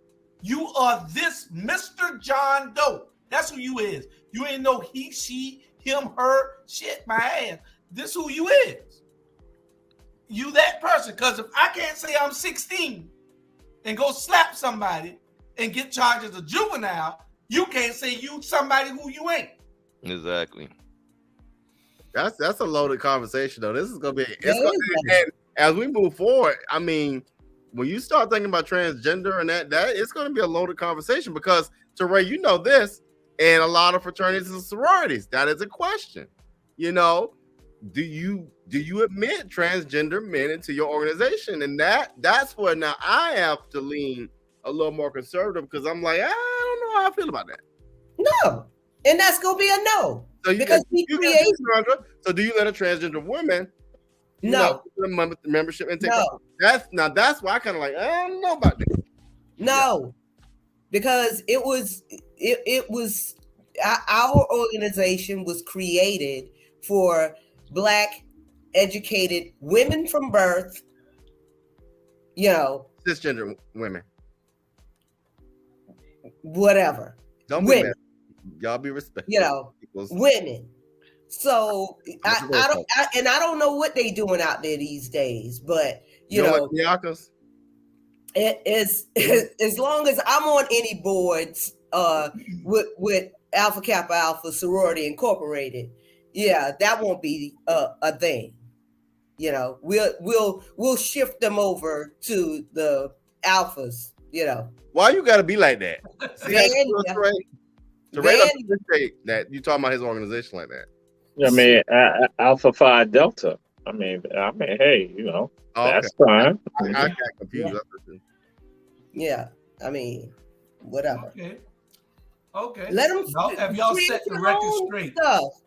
you are this Mr. John Doe. That's who you is. You ain't no he, she, him, her, shit, my ass. This who you is. You that person. Because if I can't say I'm 16 and go slap somebody and get charged as a juvenile, you can't say you somebody who you ain't. Exactly. That's a loaded conversation, though. This is gonna be and as we move forward. I mean, when you start thinking about transgender and that it's gonna be a loaded conversation because Teray, you know this, and a lot of fraternities and sororities. That is a question. You know, do you admit transgender men into your organization? And that's where now I have to lean a little more conservative because I'm like, I don't know how I feel about that. No, and that's gonna be a no. So because so do you let a transgender woman membership and take that's why I kind of like, I don't know about that. No, because it was our organization was created for Black educated women from birth, cisgender women, whatever. Don't be women. Y'all be respectful. Women. So I don't know what they doing out there these days, but it is as long as I'm on any boards with Alpha Kappa Alpha Sorority Incorporated, that won't be a thing. We'll shift them over to the alphas. Why you gotta be like that? See, Terrell appreciate that you talking about his organization like that. I mean, Alpha Phi Delta. I mean, hey, that's fine. I got confused. Yeah, I mean, whatever. Okay. Let them. Have y'all set the record straight?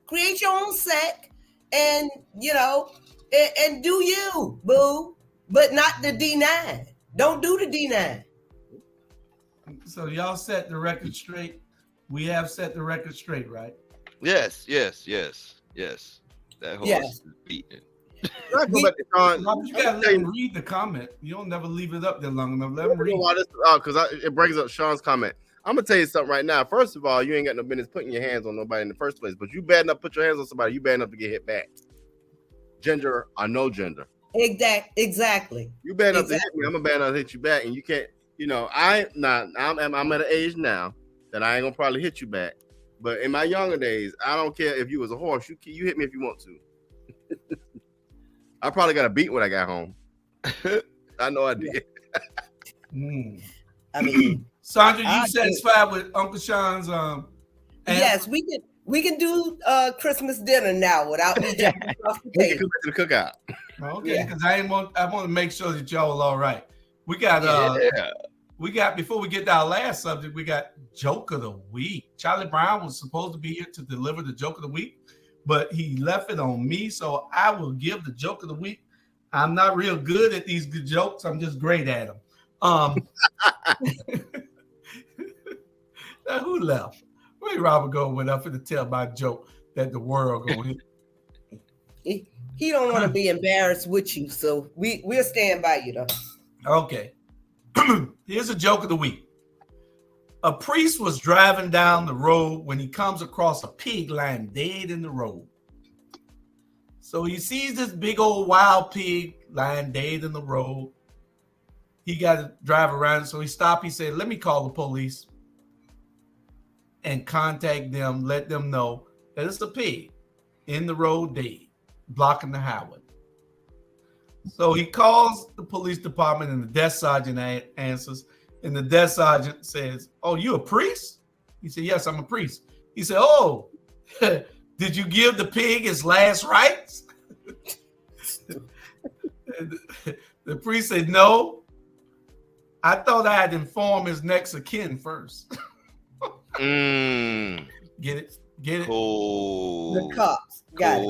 Create your own sect, and and do you, boo, but not the D9. Don't do the D9. So y'all set the record straight. We have set the record straight, right? Yes. That horse is beaten. You gotta let him read the comment. You don't never leave it up there long enough. Let him read. Because it brings up Sean's comment. I'm gonna tell you something right now. First of all, you ain't got no business putting your hands on nobody in the first place. But you bad enough to put your hands on somebody, you bad enough to get hit back. Gender or no gender. Exactly. You bad enough to hit me. I'm a bad enough to hit you back, and you can't. I'm at an age now that I ain't gonna probably hit you back. But in my younger days, I don't care if you was a horse. You hit me if you want to. I probably got a beat when I got home. I know I did. I mean, Sandra, you satisfied with Uncle Sean's yes, we can do Christmas dinner now without me jumping off the table. To the cookout. Okay, because I want to make sure that y'all are all right. We got before we get to our last subject, we got Joke of the Week. Charlie Brown was supposed to be here to deliver the Joke of the Week, but he left it on me, so I will give the Joke of the Week. I'm not real good at these good jokes. I'm just great at them. Now, who left? Where Robert go went up to tell my joke that the world going hit? He don't want to be embarrassed with you, so we'll stand by you though. Okay. Here's a joke of the week. A priest was driving down the road when he comes across a pig lying dead in the road. So he sees this big old wild pig lying dead in the road. He got to drive around, so he stopped. He said, let me call the police and contact them, let them know that it's a pig in the road dead, blocking the highway. So he calls the police department, and the desk sergeant answers, and the desk sergeant says, oh, you a priest? He said, yes, I'm a priest. He said, oh, did you give the pig his last rites? The priest said, no. I thought I had informed his next of kin first. Get it? Cool. The cops. Got it.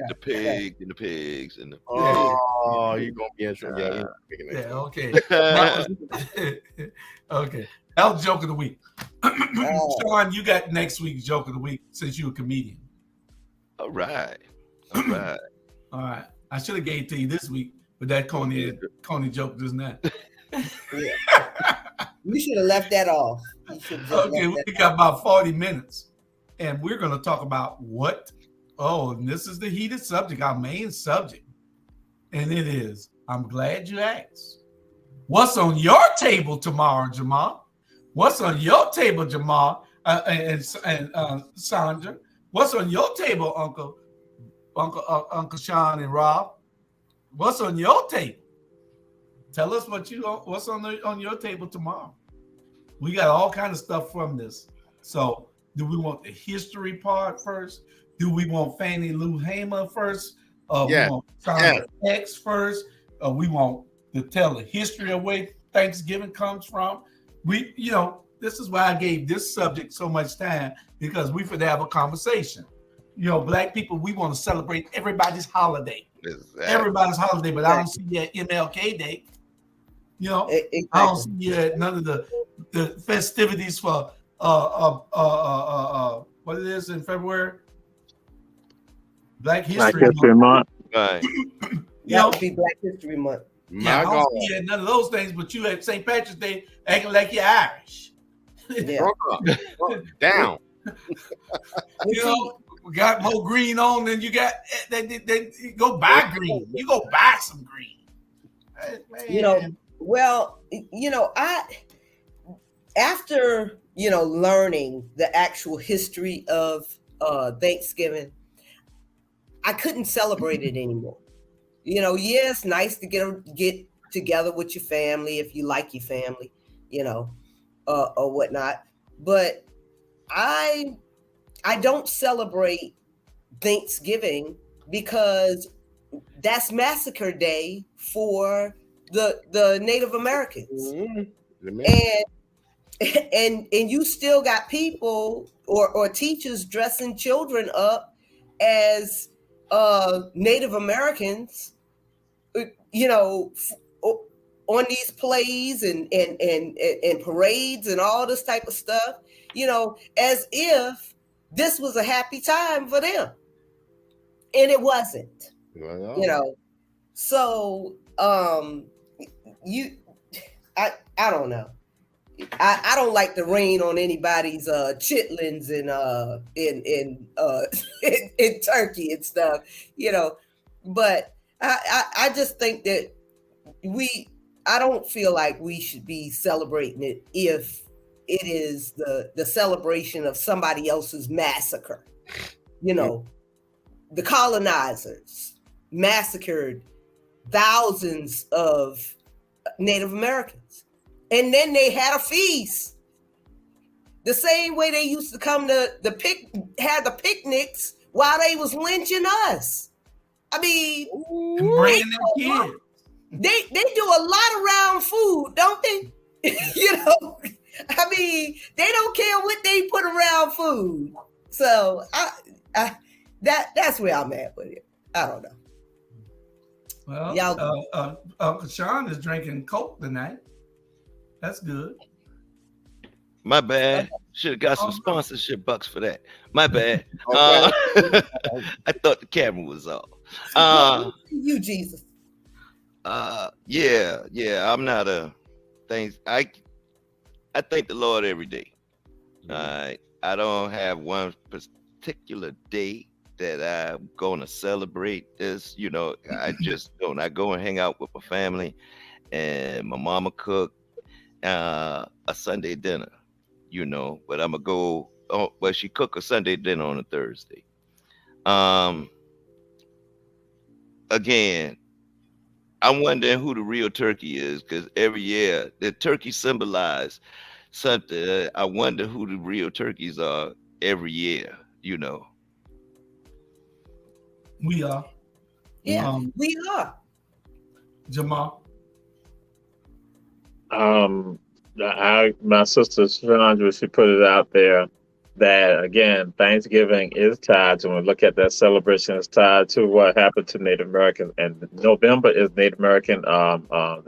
The pig and the pigs and the. Oh, you're gonna be in trouble. Okay. Okay. That was joke of the week. Sean, you got next week's joke of the week since you're a comedian. All right. All right. I should have gave it to you this week, but that Coney joke just now. You should have left that off. Okay, we got about 40 minutes, and we're going to talk about what? Oh, and this is the heated subject, our main subject, and it is, I'm glad you asked. What's on your table tomorrow, Jamal? What's on your table, Jamal and Sandra? What's on your table, Uncle Sean and Rob? What's on your table? Tell us what's on your table tomorrow. We got all kinds of stuff from this. So, do we want the history part first? Do we want Fannie Lou Hamer first? We want Sandra X first? We want to tell the history of where Thanksgiving comes from. This is why I gave this subject so much time, because we could have a conversation. Black people, we want to celebrate everybody's holiday. Exactly. Everybody's holiday, but I don't see that MLK Day. Exactly. I don't see none of the festivities for what it is in February. Black History Month. Right. That would be Black History Month. Yeah, I don't see none of those things, but you at St. Patrick's Day acting like you're Irish. Yeah. Down. You know, we got more green on than you got. Then go buy green. You go buy some green. Man. You know, well, you know, after learning the actual history of Thanksgiving, I couldn't celebrate it anymore. You know, yeah, it's nice to get together with your family if you like your family, or whatnot. But I don't celebrate Thanksgiving because that's Massacre Day for the Native Americans. And you still got people or teachers dressing children up as Native Americans, on these plays and parades and all this type of stuff, as if this was a happy time for them. And it wasn't, So I don't know. I don't like to rain on anybody's chitlins in Turkey and stuff, but I just think that I don't feel like we should be celebrating it if it is the celebration of somebody else's massacre. The colonizers massacred thousands of Native Americans. And then they had a feast. The same way they used to come to had the picnics while they was lynching us. I mean, they do a lot around food, don't they? I mean, they don't care what they put around food. So that's where I'm at with it. I don't know. Well, Uncle Sean is drinking Coke tonight. That's good. My bad. Should have got some sponsorship bucks for that. My bad. Okay. I thought the camera was off. You Jesus. Yeah. I'm not a things. I thank the Lord every day. I don't have one particular day that I'm gonna celebrate this. I just don't. I go and hang out with my family, and my mama cook a Sunday dinner. But I'm gonna go. Oh, well, she cook a Sunday dinner on a Thursday. Again, I'm wondering who the real turkey is, because every year the turkey symbolize something. I wonder who the real turkeys are every year. We are. Yeah, we are. Jamal. My sister Sandra, she put it out there that again, Thanksgiving is tied to, when we look at that celebration, is tied to what happened to Native Americans. And November is Native American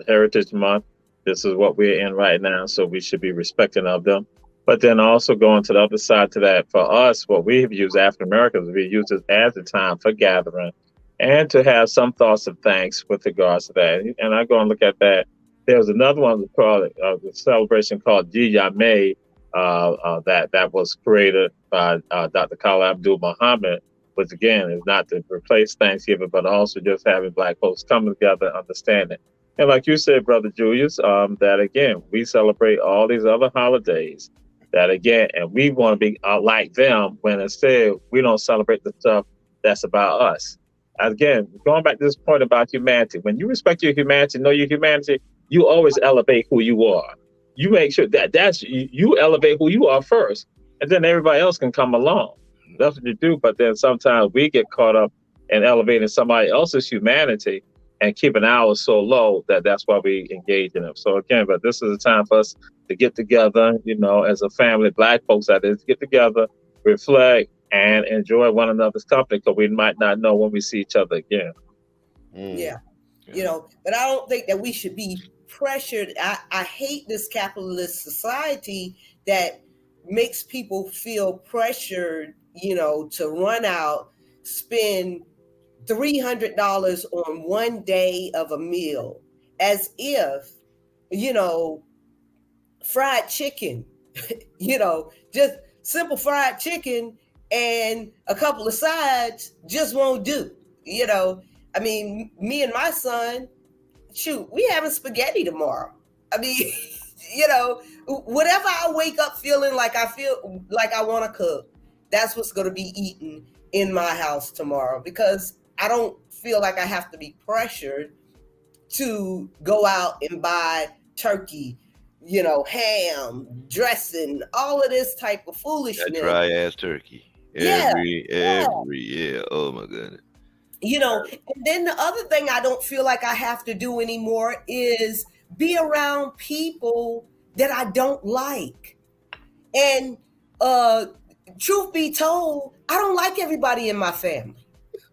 Heritage Month. This is what we're in right now, so we should be respecting of them. But then also going to the other side to that, for us, what we have used, African Americans, we use it as a time for gathering and to have some thoughts of thanks with regards to that. And I go and look at that. There was another one called the celebration called Yameh that was created by Dr. Khalil Abdul Muhammad, which again is not to replace Thanksgiving, but also just having Black folks come together and understand it. And like you said, Brother Julius, that again, we celebrate all these other holidays that again, and we want to be like them when instead we don't celebrate the stuff that's about us. Again, going back to this point about humanity, when you respect your humanity, know your humanity, you always elevate who you are. You make sure you elevate who you are first, and then everybody else can come along. That's what you do. But then sometimes we get caught up in elevating somebody else's humanity and keeping ours so low that's why we engage in them. So again, but this is a time for us to get together, as a family, Black folks that is, get together, reflect, and enjoy one another's company, because we might not know when we see each other again. Yeah. But I don't think that we should be pressured. I hate this capitalist society that makes people feel pressured, to run out, spend $300 on one day of a meal, as if, fried chicken, just simple fried chicken and a couple of sides just won't do. I mean, me and my son, shoot, we having spaghetti tomorrow. I mean, whatever I wake up feeling like I want to cook, that's what's going to be eaten in my house tomorrow, because I don't feel like I have to be pressured to go out and buy turkey, ham, dressing, all of this type of foolishness. That dry ass turkey. Every year. Oh my goodness. And then the other thing I don't feel like I have to do anymore is be around people that I don't like. And truth be told, I don't like everybody in my family,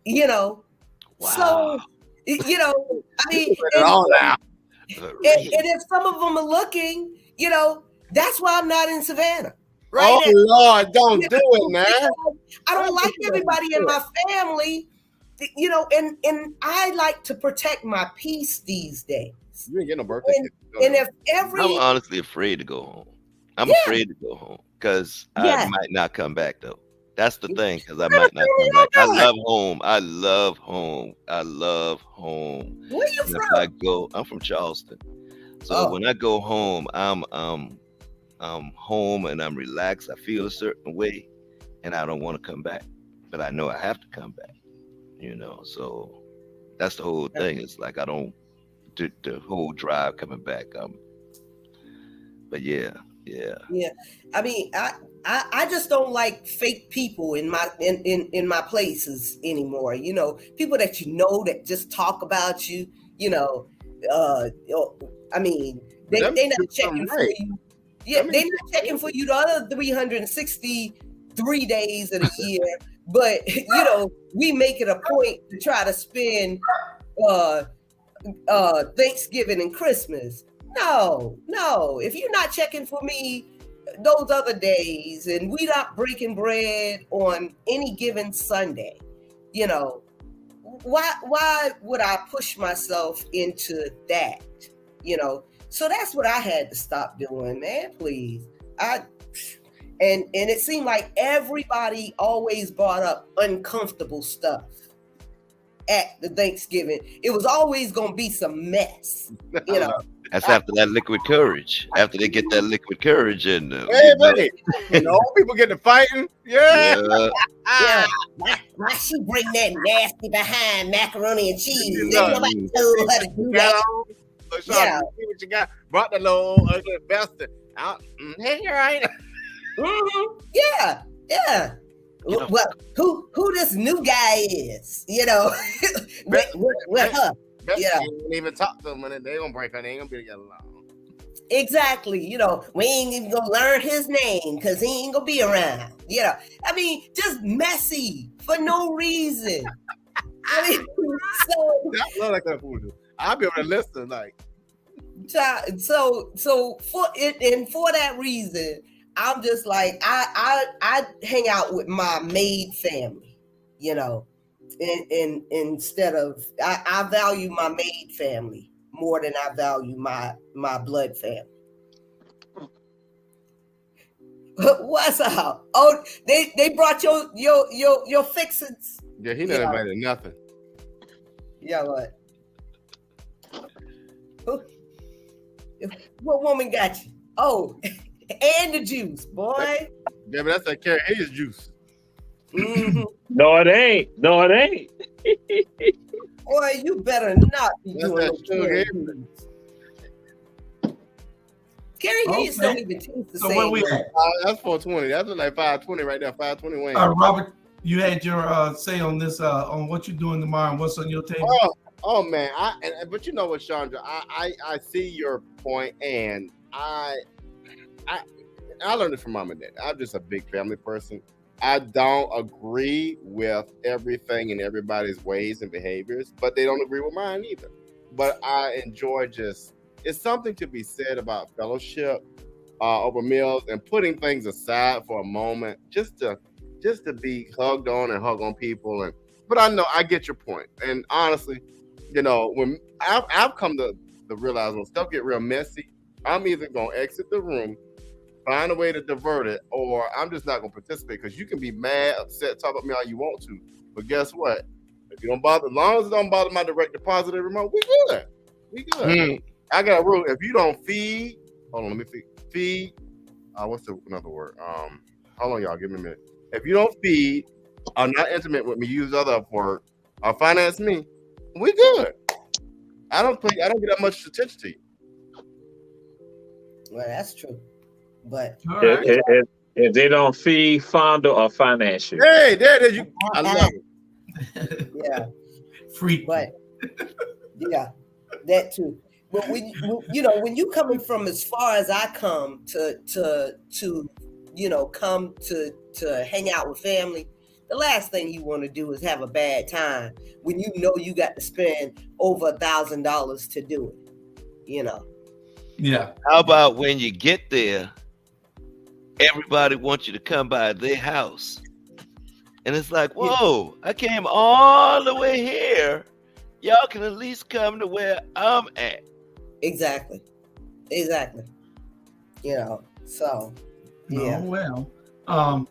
Wow. So, I mean, and if some of them are looking, that's why I'm not in Savannah. Right? Oh, Lord, don't do it, man. I don't like everybody in my family, and I like to protect my peace these days. You ain't getting no birthday. And if I'm honestly afraid to go home. I'm afraid to go home because I might not come back, though. That's the thing, because I might not come back. I love home. I love home. I love home. Where you from? I'm from Charleston. So when I go home, I'm home and I'm relaxed. I feel a certain way, and I don't want to come back, but I know I have to come back. So that's the whole thing. It's like I don't do the whole drive coming back. But yeah. I mean, I just don't like fake people in my places anymore. People that that just talk about you. I mean, they're not checking for you. Yeah, they're not checking for you the other 363 days of the year. But we make it a point to try to spend Thanksgiving and Christmas. No. If you're not checking for me those other days, and we not breaking bread on any given Sunday, why would I push myself into that? So that's what I had to stop doing, man. Please, and it seemed like everybody always brought up uncomfortable stuff at the Thanksgiving. It was always gonna be some mess, That's after that liquid courage. After they get that liquid courage, and people get to fighting. Yeah. Why she bring that nasty behind macaroni and cheese? Nobody told her to do that. See what you got. Brought the little ugly bastard out. Hey, you're right. Mm-hmm. Yeah. Well, who this new guy is? With her. You don't even talk to them when they gonna break her. They ain't gonna be together long. Exactly. We ain't even gonna learn his name because he ain't gonna be around. I mean, just messy for no reason. I mean, that's not like that food. I'll be able to listen. Like, so for that reason, I'm just like I hang out with my maid family, and instead of I value my maid family more than I value my blood family. What's up? Oh, they brought your fixins. Yeah, he not invited nothing. Yeah, what? What woman got you? Oh, and the juice, boy. Yeah, but that's that Carrie Hayes juice. Mm-hmm. No, it ain't. Boy, you better not be doing that Carrie Hayes. Carrie Hayes don't even taste the same. Where we at? That's 420. That's like 520 right there. 520 Wayne. Robert, you had your say on this on what you're doing tomorrow and what's on your table. Oh man, but you know what, Chandra, I see your point, and I learned it from mom and dad. I'm just a big family person. I don't agree with everything and everybody's ways and behaviors, but they don't agree with mine either. But I enjoy it's something to be said about fellowship over meals and putting things aside for a moment, just to be hugged on and hug on people. And But I know I get your point. And honestly, you know, when I've come to realize when stuff get real messy, I'm either gonna exit the room, find a way to divert it, or I'm just not gonna participate, because you can be mad, upset, talk about me all you want to. But guess what? If you don't bother, as long as it don't bother my direct deposit every month, we good. We good. I got a rule. If you don't feed, hold on, let me feed. What's another word? Hold on, y'all. Give me a minute. If you don't feed, are not intimate with me, use other word, or finance me, we good. I don't get that much attention to you. Well, that's true. But if they don't feed, fondle, or finance you. Hey, there it is. I love it. Yeah. Free. But yeah, that too. But when when you coming from as far as I come to come to hang out with family, the last thing you want to do is have a bad time when you know you got to spend over $1,000 to do it. You know. Yeah. How about when you get there, everybody wants you to come by their house, and it's like, whoa, I came all the way here. Y'all can at least come to where I'm at. Exactly. You know, so yeah. Oh, well,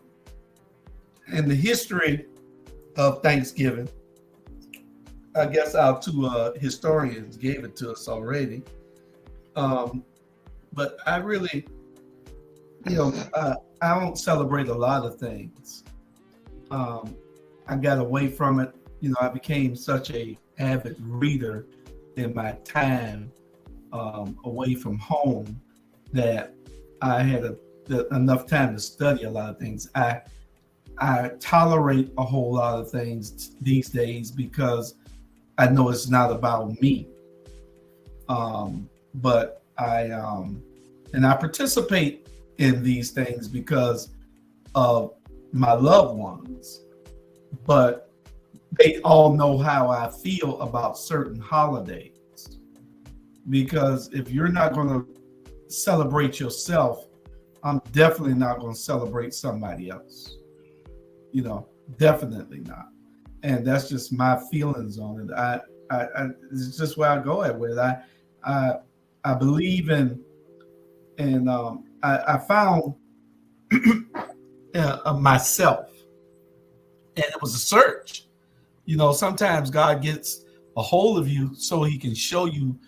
in the history of Thanksgiving, I guess our two historians gave it to us already. But I really, I don't celebrate a lot of things. I got away from it. I became such a avid reader in my time away from home that I had enough time to study a lot of things. I tolerate a whole lot of things these days because I know it's not about me. But I participate in these things because of my loved ones, but they all know how I feel about certain holidays. Because if you're not going to celebrate yourself, I'm definitely not going to celebrate somebody else. Definitely not. And that's just my feelings on it. I it's just where I go at with it. I believe in I found myself, and it was a search. Sometimes God gets a hold of you so he can show you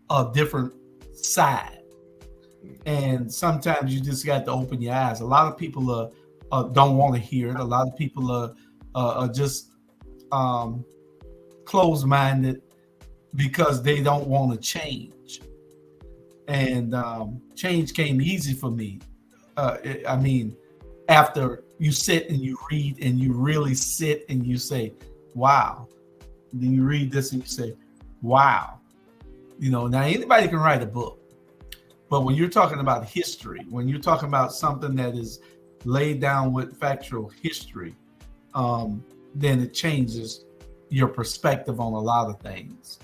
a different side, and sometimes you just got to open your eyes. A lot of people don't want to hear it. A lot of people are just closed-minded because they don't want to change. And change came easy for me. After you sit and you read and you really sit and you say, wow. Then you read this and you say, wow. Now anybody can write a book. But when you're talking about history, when you're talking about something that is laid down with factual history, then it changes your perspective on a lot of things.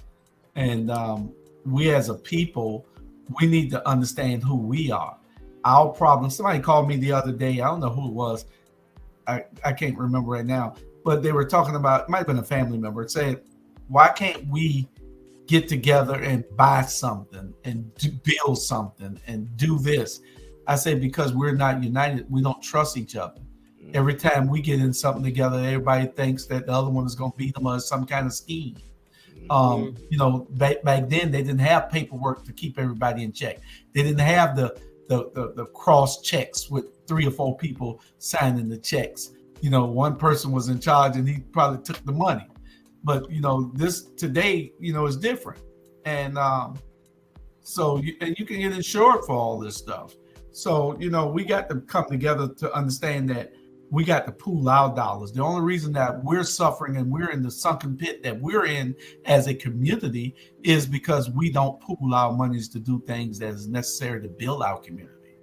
And we as a people, we need to understand who we are. Our problem, somebody called me the other day, I don't know who it was, I can't remember right now, but they were talking about, it might have been a family member, saying, why can't we get together and buy something and build something and do this? I say, because we're not united, we don't trust each other. Every time we get in something together, everybody thinks that the other one is going to beat them or some kind of scheme. Back then they didn't have paperwork to keep everybody in check. They didn't have the cross checks with 3 or 4 people signing the checks. One person was in charge and he probably took the money. But this today, is different. And so you can get insured for all this stuff. So we got to come together to understand that we got to pool our dollars. The only reason that we're suffering and we're in the sunken pit that we're in as a community is because we don't pool our monies to do things that is necessary to build our community.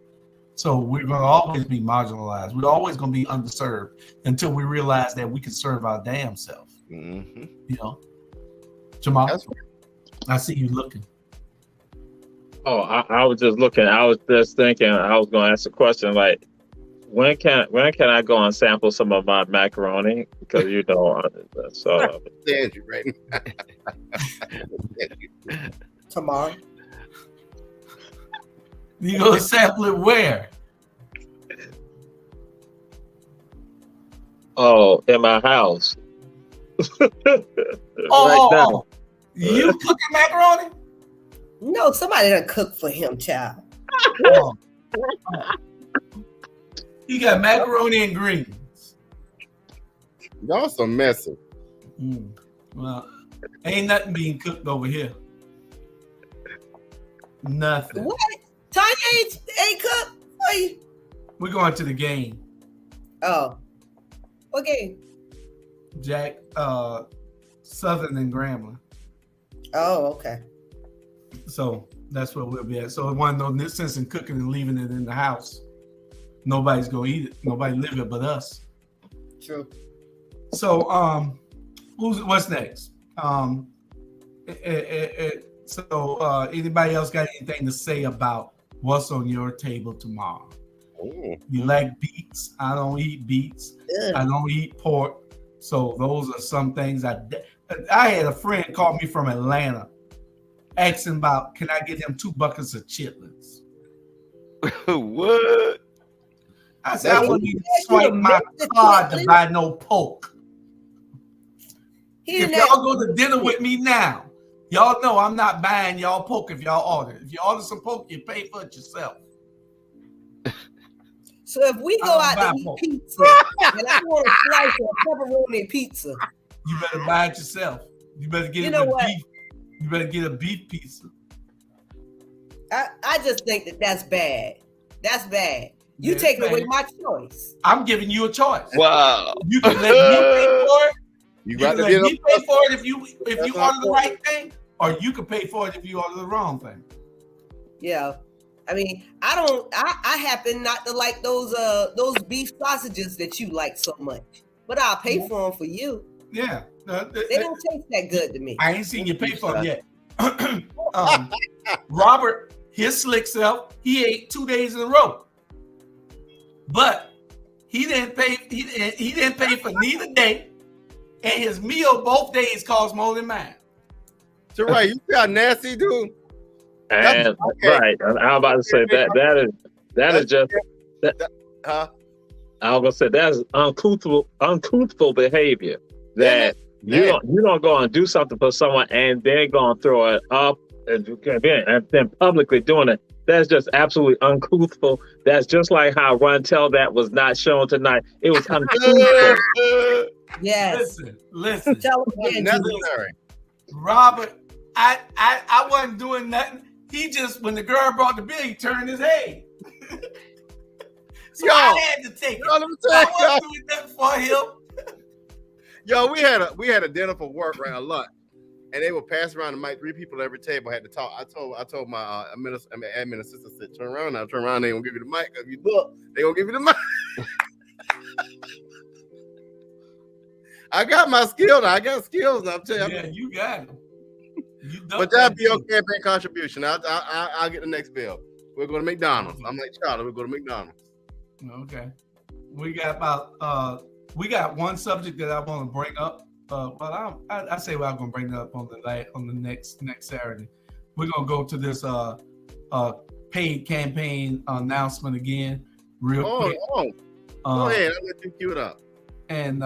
So we're going to always be marginalized. We're always going to be underserved until we realize that we can serve our damn self. Mm-hmm. Jamal, I see you looking. Oh, I was just looking. I was just thinking I was going to ask a question like, when can I go and sample some of my macaroni? Because so Stand you right now. Tomorrow. You gonna sample it where? Oh, in my house. Oh, you cooking macaroni? No, somebody done cook for him, child. Oh. He got macaroni and greens. Y'all some messy. Well, ain't nothing being cooked over here. Nothing. What? Tanya ain't cooked for you? We're going to the game. Oh. What game? Jack, Southern and Grambling. Oh, okay. So that's where we'll be at. So it wasn't no sense in cooking and leaving it in the house. Nobody's gonna eat it. Nobody live it but us. True. So what's next? So anybody else got anything to say about what's on your table tomorrow? Ooh. You like beets? I don't eat beets. I don't eat pork. So those are some things I had a friend call me from Atlanta asking about, can I get him 2 buckets of chitlins? What? I said, I wouldn't even swipe my card to buy no pork. If y'all go to dinner with me now, y'all know I'm not buying y'all pork if y'all order. If you order some pork, you pay for it yourself. So if we go out to eat pizza and I want a slice of pepperoni pizza, you better buy it yourself. You better get beef. You better get a beef pizza. I just think that's bad. That's bad. You taking away my choice. I'm giving you a choice. Wow. You can let me pay for it. You can let me pay for it if you order the right thing, or you can pay for it if you order the wrong thing. Yeah. I mean, I happen not to like those beef sausages that you like so much, but I'll pay for them for you. Yeah. They don't taste that good to me. I ain't seen you pay for them yet. Robert, his slick self, he ate 2 days in a row, but he didn't pay. He didn't pay for neither day, and his meal both days cost more than mine. So right, you see how nasty, dude. And okay. Right, I'm about to say that is just that. I was gonna say that's uncouthful behavior. That you don't go and do something for someone and they're gonna throw it up and then publicly doing it. That's just absolutely uncouthful. That's just like how Run Tell that was not shown tonight. It was uncouthful. Yes. Listen. Tell him necessary. Robert, I wasn't doing nothing. He just, when the girl brought the bill, he turned his head. So I had to take it. I wasn't doing nothing for him. Yo, we had a dinner for work, right? A lunch, and they would pass around the mic. 3 people at every table had to talk. I told my admin assistant, said, turn around now. Turn around. They gonna give you the mic. If you look, they gonna give you the mic. I got my skill now. I got skills now. I'm telling you. Yeah, you got them. But that'll be your campaign contribution. I'll get the next bill. We're going to McDonald's. I'm like, Charlie, we're going to McDonald's. Okay. We got one subject that I want to bring up. But I say I'm going to bring it up on the next Saturday. We're going to go to this paid campaign announcement again, real quick. Go ahead. I'll let you cue it up. And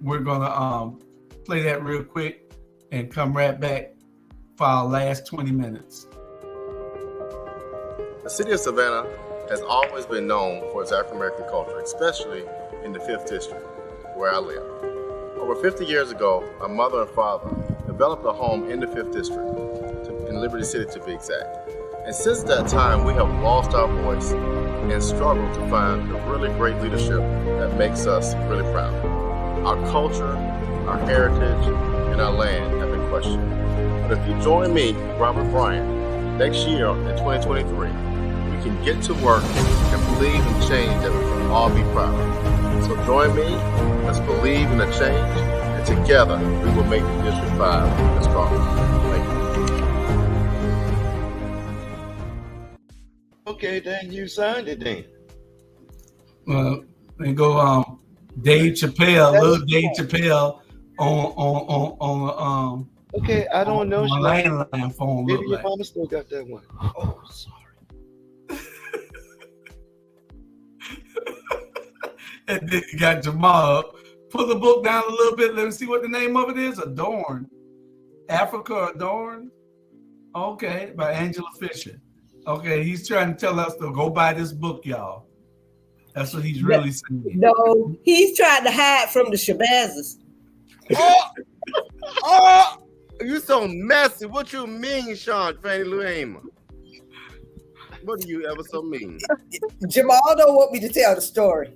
we're going to play that real quick and come right back for our last 20 minutes. The city of Savannah has always been known for its African-American culture, especially in the 5th District, where I live. Over 50 years ago, my mother and father developed a home in the 5th District, in Liberty City to be exact. And since that time, we have lost our voice and struggled to find the really great leadership that makes us really proud. Our culture, our heritage, and our land have been questioned. But if you join me, Robert Bryant, next year in 2023, we can get to work and believe in change that we can all be proud of. So join me, let's believe in a change, and together we will make the District 5 stronger. Thank you. Okay, then you signed it then. And go Dave Chappelle, little Dave Chappelle on okay, I don't know. My landline phone. Maybe your mama still got that one. Oh, sorry. And then you got Jamal up. Pull the book down a little bit. Let me see what the name of it is. Adorn. Africa Adorn. Okay, by Angela Fisher. Okay, he's trying to tell us to go buy this book, y'all. That's what he's really saying. No, he's trying to hide from the Shabazz. Oh, you so messy. What you mean, Sean Fannie Lou Hamer? What do you ever so mean? Jamal don't want me to tell the story.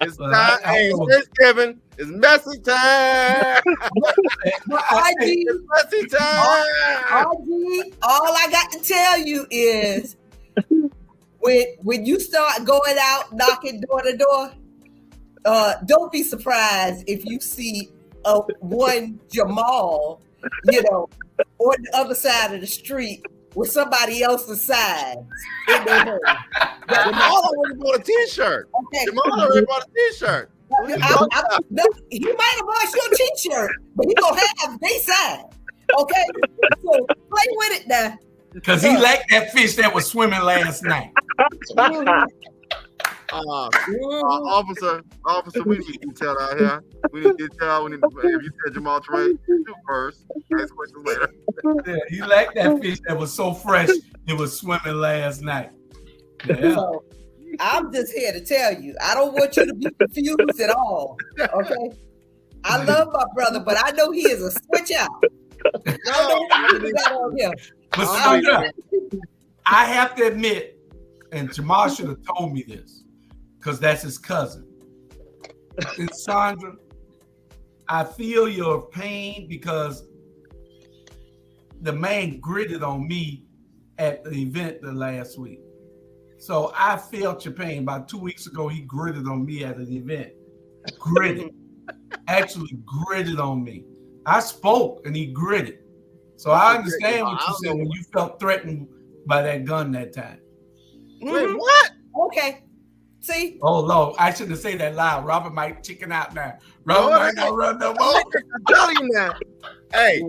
It's time. Hey, it's Thanksgiving. It's messy time. It's messy time. All I got to tell you is when you start going out knocking door to door, don't be surprised if you see one Jamal, on the other side of the street with somebody else's size in their home. Jamal already bought a T-shirt. Okay. Jamal already bought a T-shirt. He might have bought your T-shirt, but he gonna have their size. Okay, so play with it now. Because he liked that fish that was swimming last night. Officer, we need detail out here. We need detail. If you said Jamal Trey, shoot first. Ask questions later. Yeah, he liked that fish that was so fresh it was swimming last night. Yeah. So, I'm just here to tell you, I don't want you to be confused at all. Okay, I love my brother, but I know he is a switch out. But Sandra, I have to admit, and Jamal should have told me this, because that's his cousin. And Sandra, I feel your pain because the man gritted on me at the event the last week. So I felt your pain. About 2 weeks ago, he gritted on me at an event. Actually gritted on me. I spoke and he gritted. So I understand what you said when you felt threatened by that gun that time. Wait, what? Okay. See? Oh, Lord. I shouldn't say that loud. Robert might chicken out now. Robert might not run no more. I'm telling you now. Hey,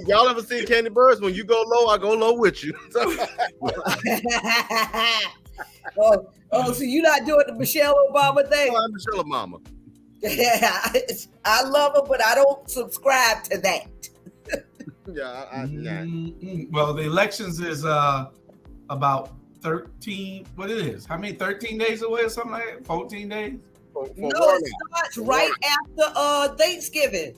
y'all ever seen Candy Birds? When you go low, I go low with you. So you're not doing the Michelle Obama thing? I'm Michelle Obama. Yeah, I love her, but I don't subscribe to that. Well, the elections is about 13. What it is? How many? 13 days away or something like that? 14 days? No, it starts right after Thanksgiving.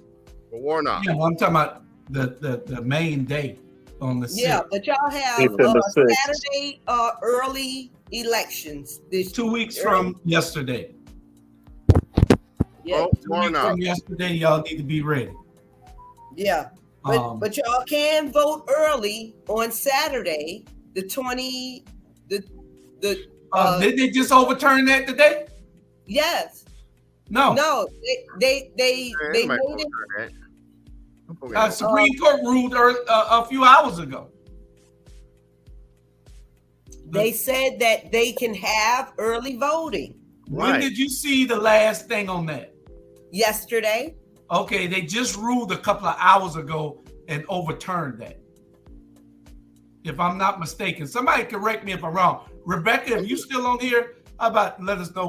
For Warnock. Yeah, I'm talking about the main day on the 6th. Yeah, but y'all have Saturday early elections. This 2 weeks from yesterday. Yeah, 2 weeks from yesterday, y'all need to be ready. Yeah, but y'all can vote early on Saturday, the 20. Did they just overturn that today? Yes. No, they made it. Supreme Court ruled a few hours ago. They said that they can have early voting. When did you see the last thing on that? Yesterday. Okay, they just ruled a couple of hours ago and overturned that. If I'm not mistaken, somebody correct me if I'm wrong. Rebecca, if you still on here, how about let us know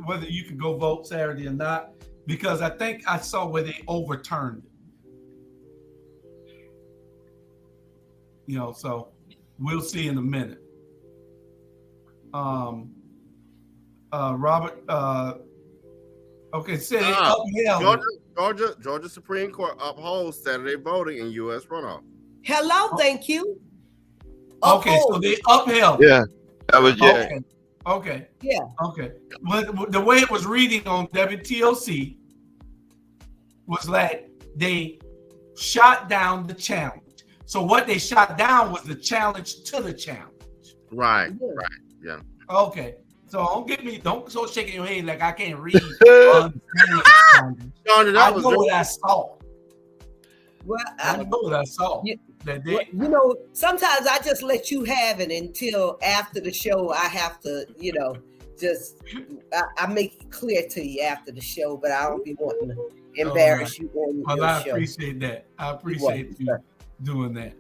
whether you can go vote Saturday or not? Because I think I saw where they overturned it. So we'll see in a minute. Robert, okay, say Georgia Supreme Court upholds Saturday voting in U.S. runoff. Hello, thank you. Okay, so they upheld. Yeah, that was Okay. Yeah. Okay. But the way it was reading on WTOC was that they shot down the challenge. So what they shot down was the challenge to the challenge. Right. Yeah. Okay. So don't so shaking your head like I can't read. I know what I saw. Well, I know what I saw. You know, sometimes I just let you have it until after the show. I have to, you know, just I make it clear to you after the show, but I don't be wanting to embarrass you on well, your I show. appreciate that. I appreciate you doing that.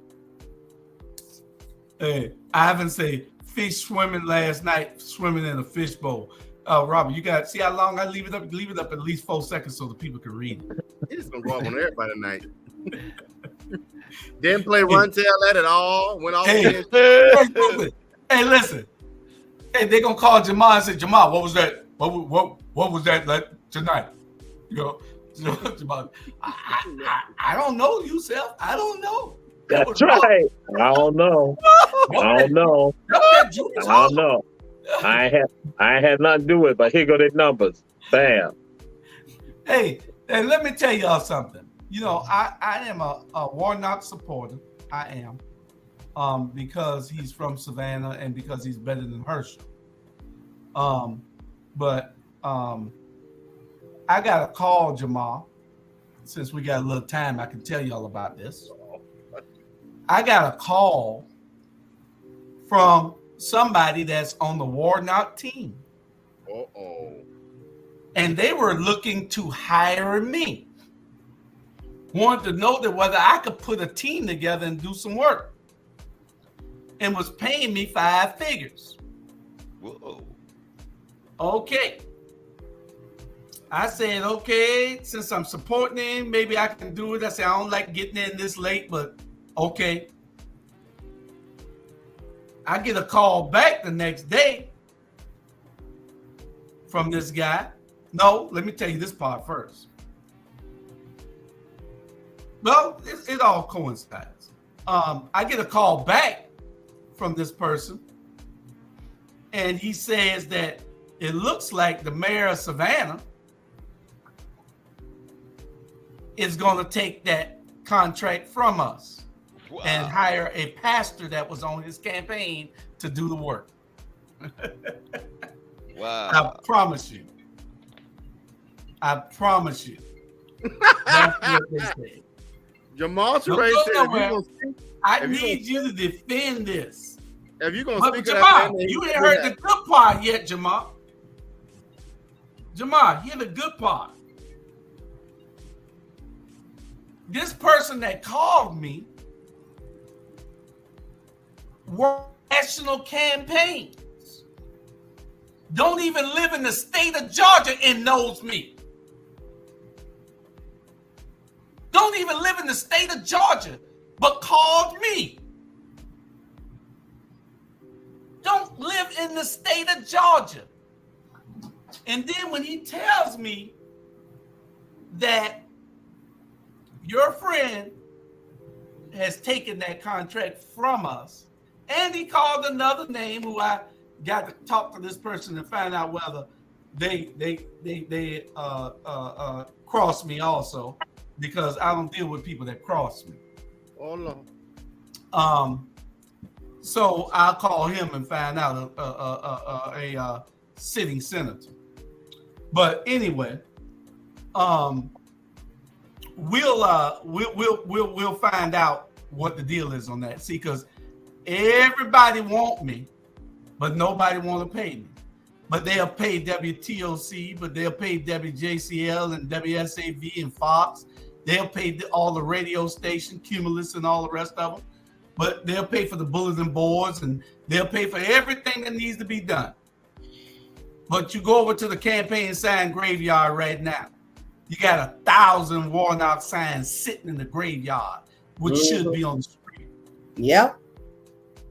Hey, Ivan say fish swimming last night, swimming in a fishbowl. Robert, you got see how long I leave it up? Leave it up at least 4 seconds so the people can read it. He's just gonna go up on everybody tonight. Didn't play run tell that at all. Went off. Hey, listen. Hey, they're gonna call Jamal and say, Jamal, what was that? What was that tonight? You know, Jamal, I don't know, Yusef. I don't know. That's right. I don't know. I don't know. I don't know. I ain't had nothing to do with it, but here go the numbers. Bam. Hey, let me tell y'all something. You know, I am a Warnock supporter. I am. Because he's from Savannah and because he's better than Herschel. But I got a call, Jamal. Since we got a little time, I can tell y'all about this. I got a call from somebody that's on the Warnock team. Uh-oh. And they were looking to hire me. Wanted to know that whether I could put a team together and do some work. And was paying me 5 figures. Whoa. Okay. I said, okay, since I'm supporting him, maybe I can do it. I said, I don't like getting in this late, but okay. I get a call back the next day from this guy. No, let me tell you this part first. Well, it all coincides. I get a call back from this person, and he says that it looks like the mayor of Savannah is going to take that contract from us and hire a pastor that was on his campaign to do the work. Wow. I promise you. That's what they said. Jamal Trey said, I need you to defend this. If you're going to speak Jamal, you ain't heard the good part yet, Jamal. Jamal, hear the good part. This person that called me worked national campaigns. Don't even live in the state of Georgia and knows me. Don't even live in the state of Georgia, but called me. Don't live in the state of Georgia. And then when he tells me that your friend has taken that contract from us, and he called another name who I got to talk to this person and find out whether they cross me also, because I don't deal with people that cross me. Oh no. So I'll call him and find out a sitting senator. But anyway, we'll find out what the deal is on that. See, because everybody want me, but nobody want to pay me. But they'll pay WTOC, but they'll pay WJCL and WSAV and Fox. They'll pay all the radio station, Cumulus and all the rest of them. But they'll pay for the bulletin boards and they'll pay for everything that needs to be done. But you go over to the campaign sign graveyard right now. You got 1,000 Warnock signs sitting in the graveyard, which should be on the street. Yep.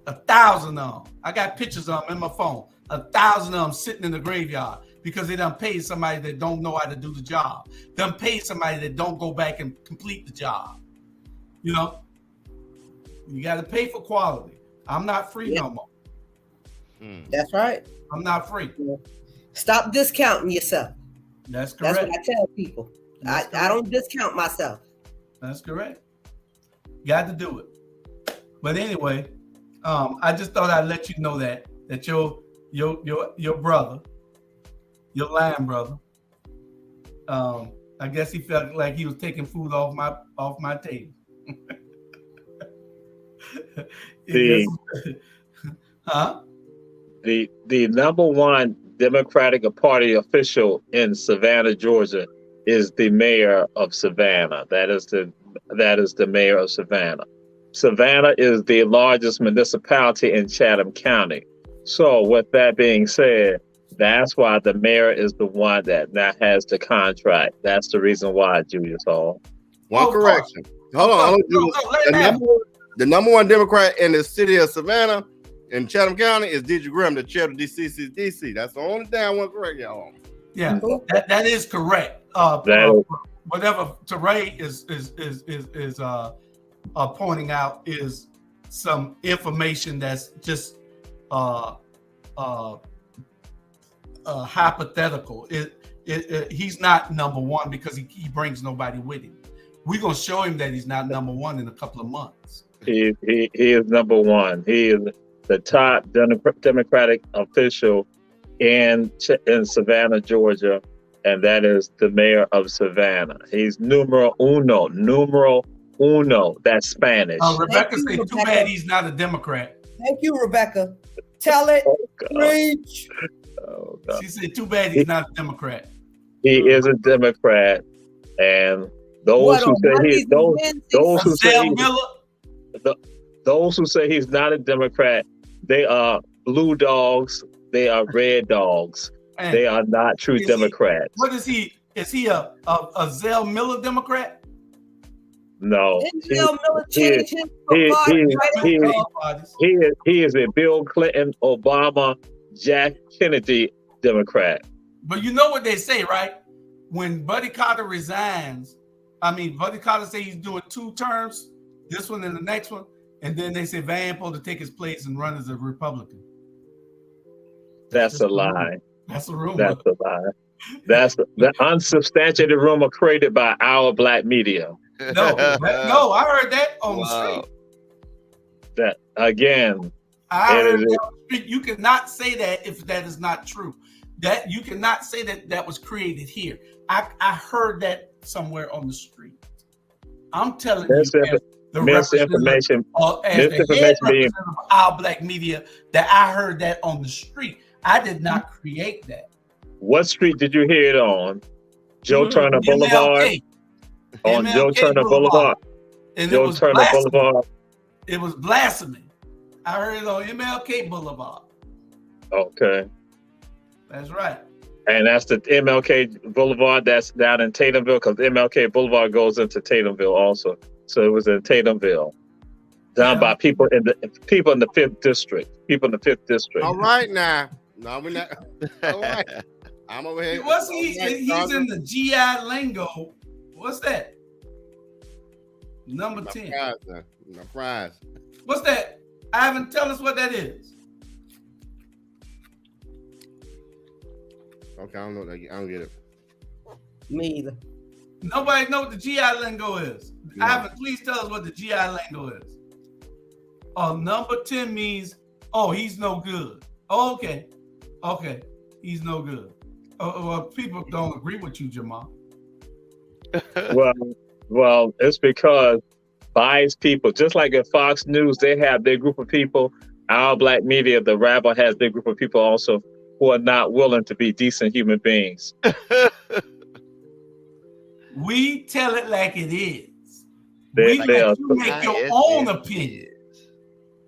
1,000 of them. I got pictures of them in my phone. 1,000 of them sitting in the graveyard because they done paid somebody that don't know how to do the job. Done paid somebody that don't go back and complete the job. You know, you got to pay for quality. I'm not free no more. That's right. I'm not free. Stop discounting yourself. That's correct. That's what I tell people. I don't discount myself. That's correct. Got to do it. But anyway, I just thought I'd let you know that your brother, your line brother, I guess he felt like he was taking food off my table. The number one Democratic Party official in Savannah, Georgia, is the mayor of Savannah. That is the mayor of Savannah. Savannah is the largest municipality in Chatham County. So with that being said, that's why the mayor is the one that now has the contract. That's the reason why, Julius Hall. One correction. Hold on. The number one Democrat in the city of Savannah in Chatham County is D.J. Graham, the chair of DCCDC. That's the only thing I want to correct y'all on. Yeah, that is correct. Whatever Teray is pointing out is some information that's just hypothetical. He's not number one because he brings nobody with him. We're gonna show him that he's not number one in a couple of months. He is number one. He is the top Democratic official in Savannah, Georgia, and that is the mayor of Savannah. He's numero uno. That's Spanish. Rebecca said, "Too bad he's not a Democrat." Thank you, Rebecca. Tell it. Preach. Oh, she said, "Too bad he's not a Democrat." He is a Democrat, and those who say he's not a Democrat, they are blue dogs. They are red dogs. Man, they are not true Democrats. What is he? Is he a Zell Miller Democrat? No. He is a Bill Clinton, Obama, Jack Kennedy Democrat. But you know what they say, right? When Buddy Carter resigns, Buddy Carter say he's doing 2 terms, this one and the next one, and then they say Van supposed to take his place and run as a Republican. That's a lie. That's a rumor. That's a lie. That's the unsubstantiated rumor created by our black media. No, I heard that on the street. That again. I heard that on the street. You cannot say that if that is not true. That you cannot say that was created here. I heard that somewhere on the street. I'm telling you, misinformation. As the head representative of our black media, that I heard that on the street. I did not create that. What street did you hear it on? Joe Turner Boulevard? On MLK Joe Turner Boulevard. And Joe Turner Boulevard. It was blasphemy. I heard it on MLK Boulevard. Okay. That's right. And that's the MLK Boulevard that's down in Tatumville, because MLK Boulevard goes into Tatumville also. So it was in Tatumville. Down by people in the 5th district. People in the 5th district. All right now. No, we're not. All right. I'm over here. He's in the GI lingo. What's that? Number 10. My prize. What's that? Ivan, tell us what that is. Okay, I don't know. I don't get it. Me either. Nobody know what the GI lingo is. No. Ivan, please tell us what the GI lingo is. Number 10 means, he's no good. Okay, he's no good. Well, people don't agree with you, Jamal. Well, it's because biased people, just like at Fox News, they have their group of people. Our black media, the Rabble, has their group of people also who are not willing to be decent human beings. We tell it like it is. You make your own opinion.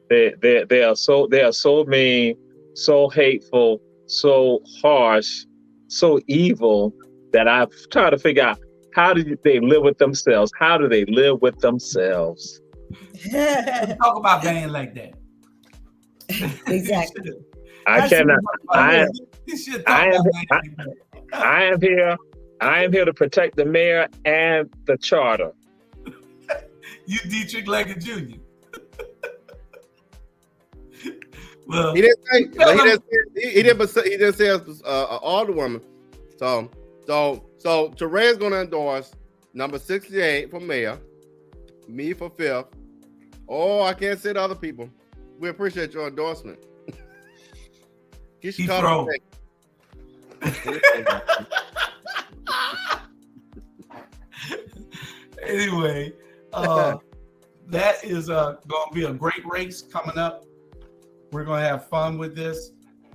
They are so mean, so hateful, so harsh, so evil that I've tried to figure out, how do they live with themselves? How do they live with themselves? Talk about Van like that. Exactly. I cannot. I am here to protect the mayor and the charter. You Dietrich Leggett Jr. Well, he didn't say alderwoman. So Teray's going to endorse number 68 for mayor, me for 5th. Oh, I can't say the other people. We appreciate your endorsement. You should call him. Anyway, that is going to be a great race coming up. We're going to have fun with this.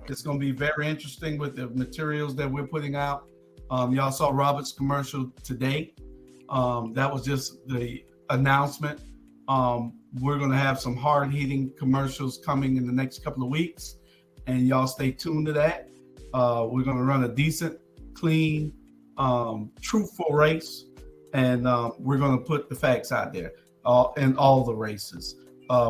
It's going to be very interesting with the materials that we're putting out. Y'all saw Robert's commercial today. That was just the announcement. We're going to have some hard-hitting commercials coming in the next couple of weeks, and y'all stay tuned to that. We're going to run a decent, clean, truthful race, and we're going to put the facts out there in all the races.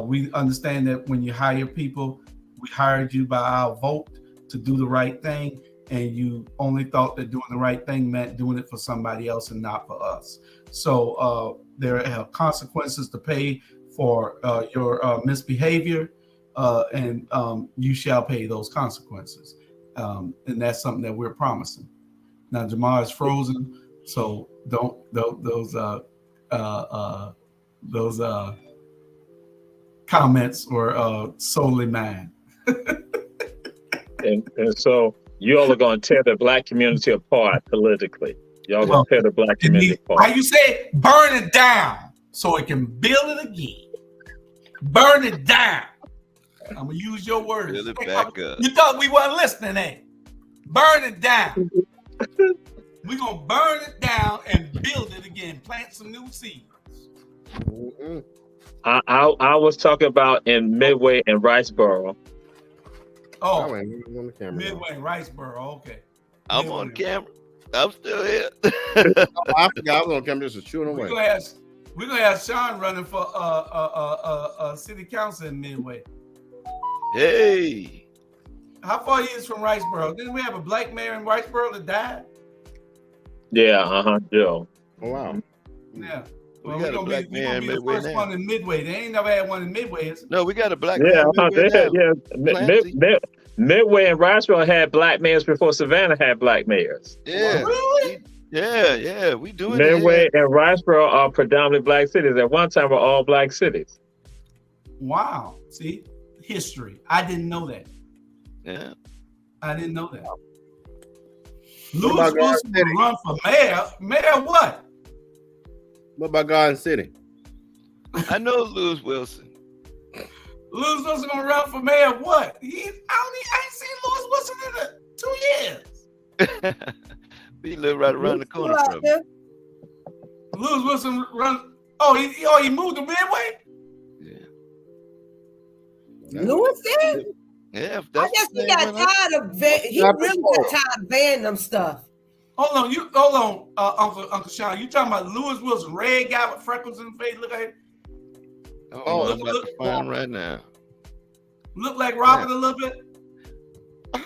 We understand that when you hire people, we hired you by our vote to do the right thing, and you only thought that doing the right thing meant doing it for somebody else and not for us. So there are consequences to pay for your misbehavior, and you shall pay those consequences. And that's something that we're promising. Now, Jamar is frozen, so those comments were solely mine. and so you all are going to tear the Black community apart politically. Y'all going to tear the Black community apart. How you say, burn it down so it can build it again. Burn it down. I'm going to use your words. Build it back up. You thought we weren't listening, eh? Burn it down. We're going to burn it down and build it again. Plant some new seeds. I was talking about in Midway and Riceboro. Oh, Midway and Riceboro. Okay. I'm on camera. I'm still here. I forgot I was on camera. Just shooting away. We're gonna have Sean running for city council in Midway. Hey. How far he is from Riceboro? Didn't we have a black mayor in Riceboro that died? Yeah, Joe. Oh, wow. Yeah. Well, we got a black man in Midway first now. one in Midway. They ain't never had one in Midway. No, we got a black man in Midway. Midway and Riceboro had black mayors before Savannah had black mayors. Yeah. Really? Yeah. We doing Midway and Riceboro are predominantly black cities. At one time, were all black cities. Wow. See? History. I didn't know that. Yeah. I didn't know that. Lewis Wilson will run for mayor. Mayor what? What about Garden City? I know Lewis Wilson. Lewis Wilson gonna run for mayor what? I ain't seen Lewis Wilson in 2 years. He live right around the corner from me. Lewis Wilson run. He moved to Midway? Yeah. Lewis did? Yeah. I guess he got tired of he really got tired of banning them stuff. Hold on, Uncle Sean. You talking about Lewis Wilson, red guy with freckles in the face? Look at him. I'm about to find him right now. Look like Robert a little bit.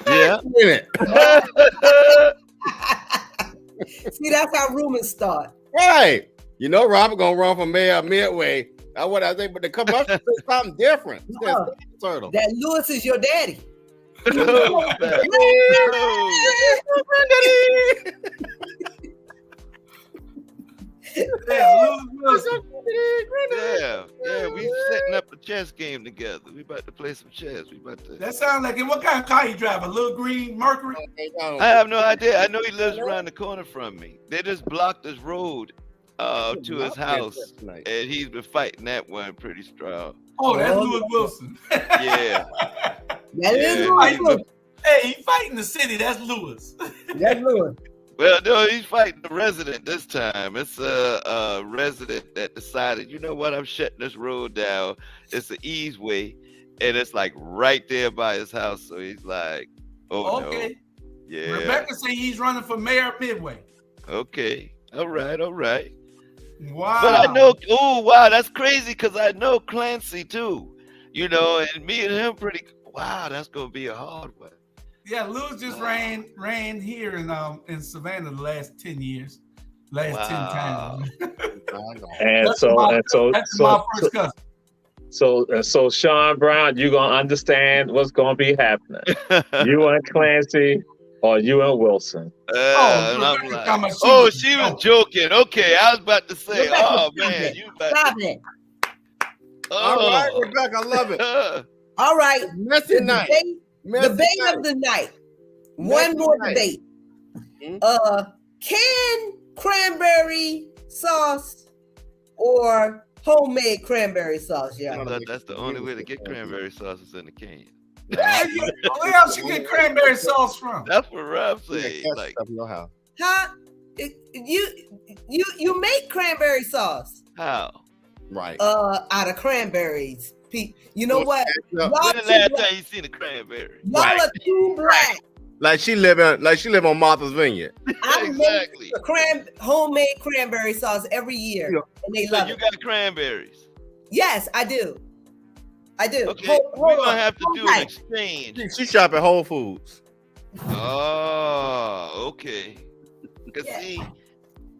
Yeah. See, that's how rumors start. Right. You know, Robert gonna run for mayor of Midway. That's what I think, but the commercial says something different. Turtle. That Lewis is your daddy. Yeah, we setting up a chess game together. We about to play some chess. That sounds like it. What kind of car you drive? A little green Mercury? I have no idea. I know he lives around the corner from me. They just blocked his road to his house, and he's been fighting that one pretty strong. Oh, that's Lewis Wilson. Yeah. That is Lewis. Hey, he fighting the city. That's Lewis. That's Lewis. Well, no, he's fighting the resident this time. It's a resident that decided, you know what, I'm shutting this road down. It's an easeway, and it's like right there by his house. So he's like, oh, okay. No. Yeah. Rebecca said he's running for mayor of Midway. Okay. All right. Wow. But I know, wow, that's crazy because I know Clancy too. You know, and me and him wow, that's going to be a hard one. Yeah, Lewis just ran here in Savannah the last 10 years. 10 times. And that's so my first cousin. So Sean Brown, you're gonna understand what's gonna be happening. You and Clancy or you and Wilson. She was joking. Okay, I was about to say, Rebecca, man, you stop it. All right, Rebecca, I love it. All right. Messy night. Debate of the night. One more debate. Can cranberry sauce or homemade cranberry sauce, yeah. That's the only way to get cranberry sauce is in the can. Where else you get cranberry sauce from? That's what Rob said. Like, huh? You make cranberry sauce. How? Right. Out of cranberries. You know what? When the last time you seen a cranberry? Y'all are too black. Like she live on Martha's Vineyard. I make homemade cranberry sauce every year, and they love it. You got cranberries? Yes, I do. Okay, we're gonna have to do an exchange. She shop at Whole Foods. Oh, okay. See.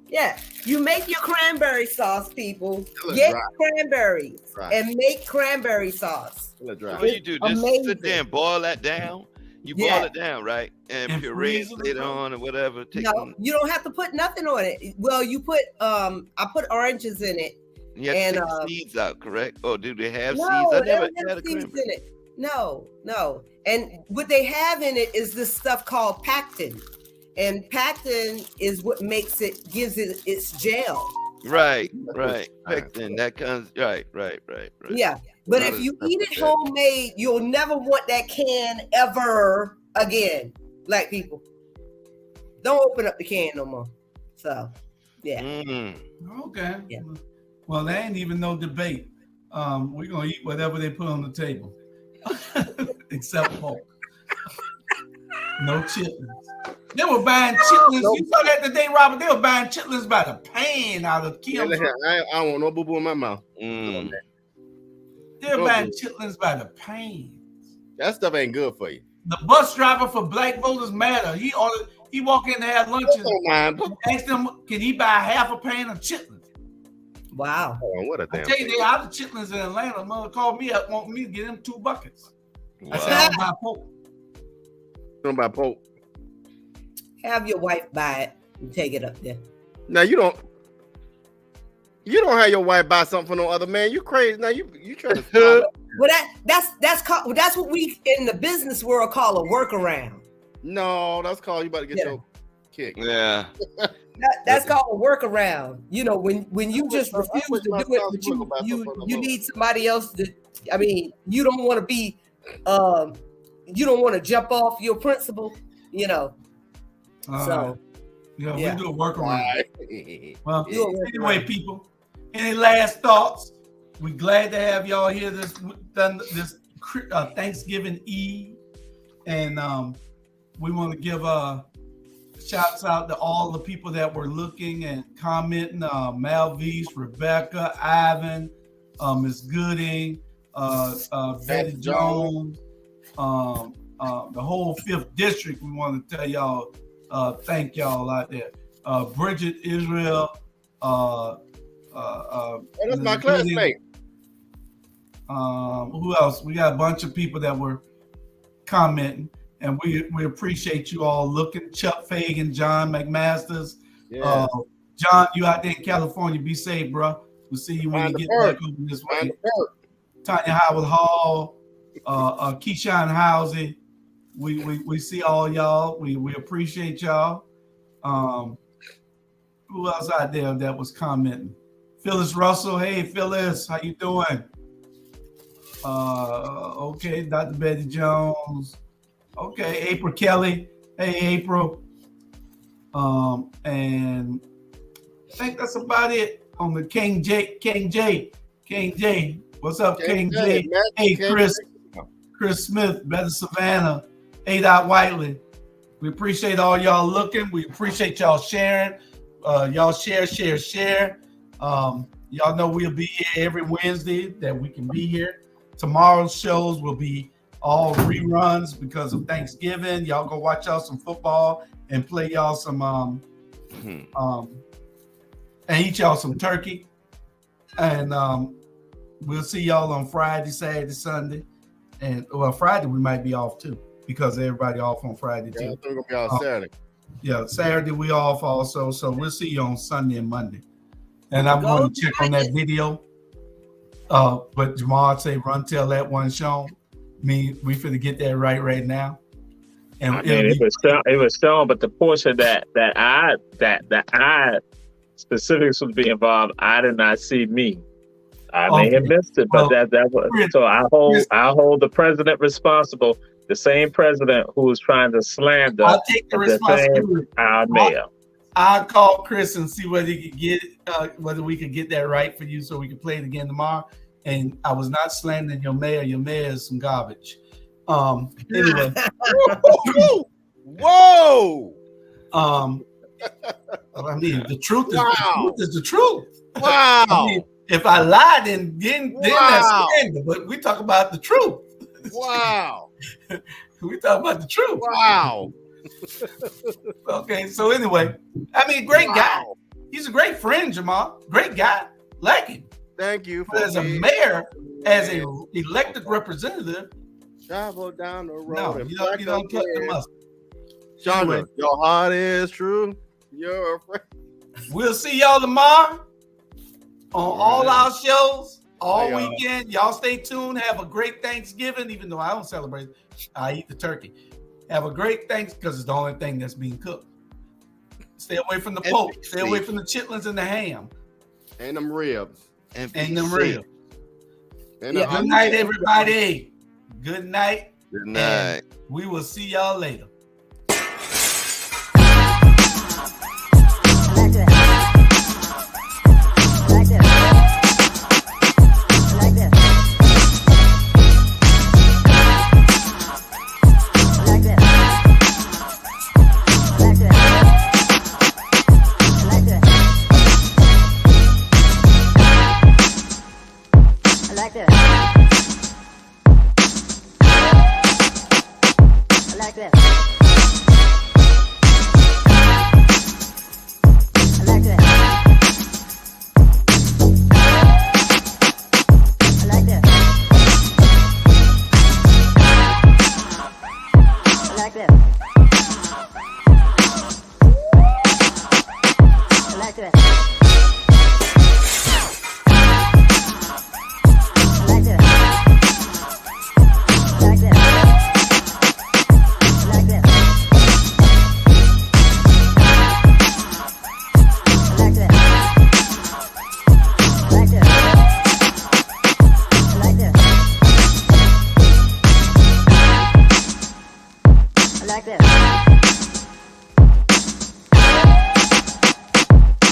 Yeah, you make your cranberry sauce, people. Get cranberries and make cranberry sauce. What do you do? Just sit there and boil that down? You boil it down, right? And puree it on or whatever. You don't have to put nothing on it. Well, you put I put oranges in it. You have to take the seeds out, correct? Oh, do they have seeds? I never had seeds in it. No. And what they have in it is this stuff called pectin. And pectin is what gives it its gel. Right. Pectin, that comes, right. Yeah, but if you eat it homemade, you'll never want that can ever again. Black people, don't open up the can no more. So, yeah. Okay. Yeah. Well, there ain't even no debate. We're gonna eat whatever they put on the table, except pork. No chitlins. They were buying chitlins. You saw that today, Robert. They were buying chitlins by the pan out of Kim. I don't want no boo boo in my mouth. They were buying chitlins by the pan. That stuff ain't good for you. The bus driver for Black Voters Matter, he walked in to have lunch and asked them, can he buy half a pan of chitlins? Wow. Oh, what a damn I tell you, they out of chitlins in Atlanta. Mother called me up, want me to get him 2 buckets. Wow. I said, I don't buy pork. Don't buy pork. Have your wife buy it and take it up there. Now you don't have your wife buy something for no other man. You crazy. Now you trying to Well, that's what we in the business world call a workaround. No, that's called you about to get your kick. Yeah. That's called a workaround. You know, when you just refuse to do it, but you need somebody else to. I mean, you don't want to be, you don't want to jump off your principle. You know. So. We do a workaround. Well, anyway, people. Any last thoughts? We're glad to have y'all here this Thanksgiving Eve, and we want to give shouts out to all the people that were looking and commenting. Malvise, Rebecca, Ivan, Miss Gooding, Betty Jones, the whole 5th district. We want to tell y'all thank y'all out there. Bridget Israel. That's my classmate. Who else? We got a bunch of people that were commenting, and we appreciate you all looking. Chuck Fagan, John McMasters. Yeah. John, you out there in California, be safe, bro. We'll see you when you get back over this way. Tanya Howard Hall, Keyshawn Housey. We see all y'all. We appreciate y'all. Who else out there that was commenting? Phyllis Russell. Hey, Phyllis, how you doing? Okay, Dr. Betty Jones. Okay, April Kelly. Hey, April. And I think that's about it on the King J. What's up, King J? Hey, Chris Smith, Better Savannah, A. Whiteley. We appreciate all y'all looking. We appreciate y'all sharing. Y'all share. Y'all know we'll be here every Wednesday that we can be here. Tomorrow's shows will be all reruns because of Thanksgiving. Y'all go watch y'all some football and play y'all some and eat y'all some turkey. And we'll see y'all on Friday, Saturday, Sunday. And Friday we might be off too because everybody off on Friday too. Yeah, I think we're gonna be off Saturday. Yeah, Saturday we off also. So we'll see you on Sunday and Monday. And I'm going to check on that video. But Jamal say run tell that one shown. We finna get that right now. And I mean, it was shown, but the portion that I specifically was be involved, I did not see me. I may have missed it, but that was so. I hold the president responsible. The same president who was trying to slander. I'll take the responsibility. Our mayor. I'll call Chris and see whether he could get whether we could get that right for you, so we can play it again tomorrow. And I was not slandering your mayor. Your mayor is some garbage. Anyway. Whoa. I mean, the truth is the truth. Wow. I mean, if I lied, then that's slander. But we talk about the truth. Wow. We talk about the truth. Wow. Okay, so anyway, I mean, great guy. He's a great friend, Jamal. Great guy. Like him. Thank you. But as a mayor, as an elected representative, travel down the road. No, you don't cut the mustard. Chandra, your heart is true. You're a friend. We'll see y'all tomorrow on all our shows all weekend. Y'all stay tuned. Have a great Thanksgiving, even though I don't celebrate. I eat the turkey. Have a great Thanksgiving because it's the only thing that's being cooked. Stay away from the pork. Stay away from the chitlins and the ham. And them ribs. And them ribs. And good night, everybody. Good night. Good night. We will see y'all later.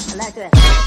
I like that.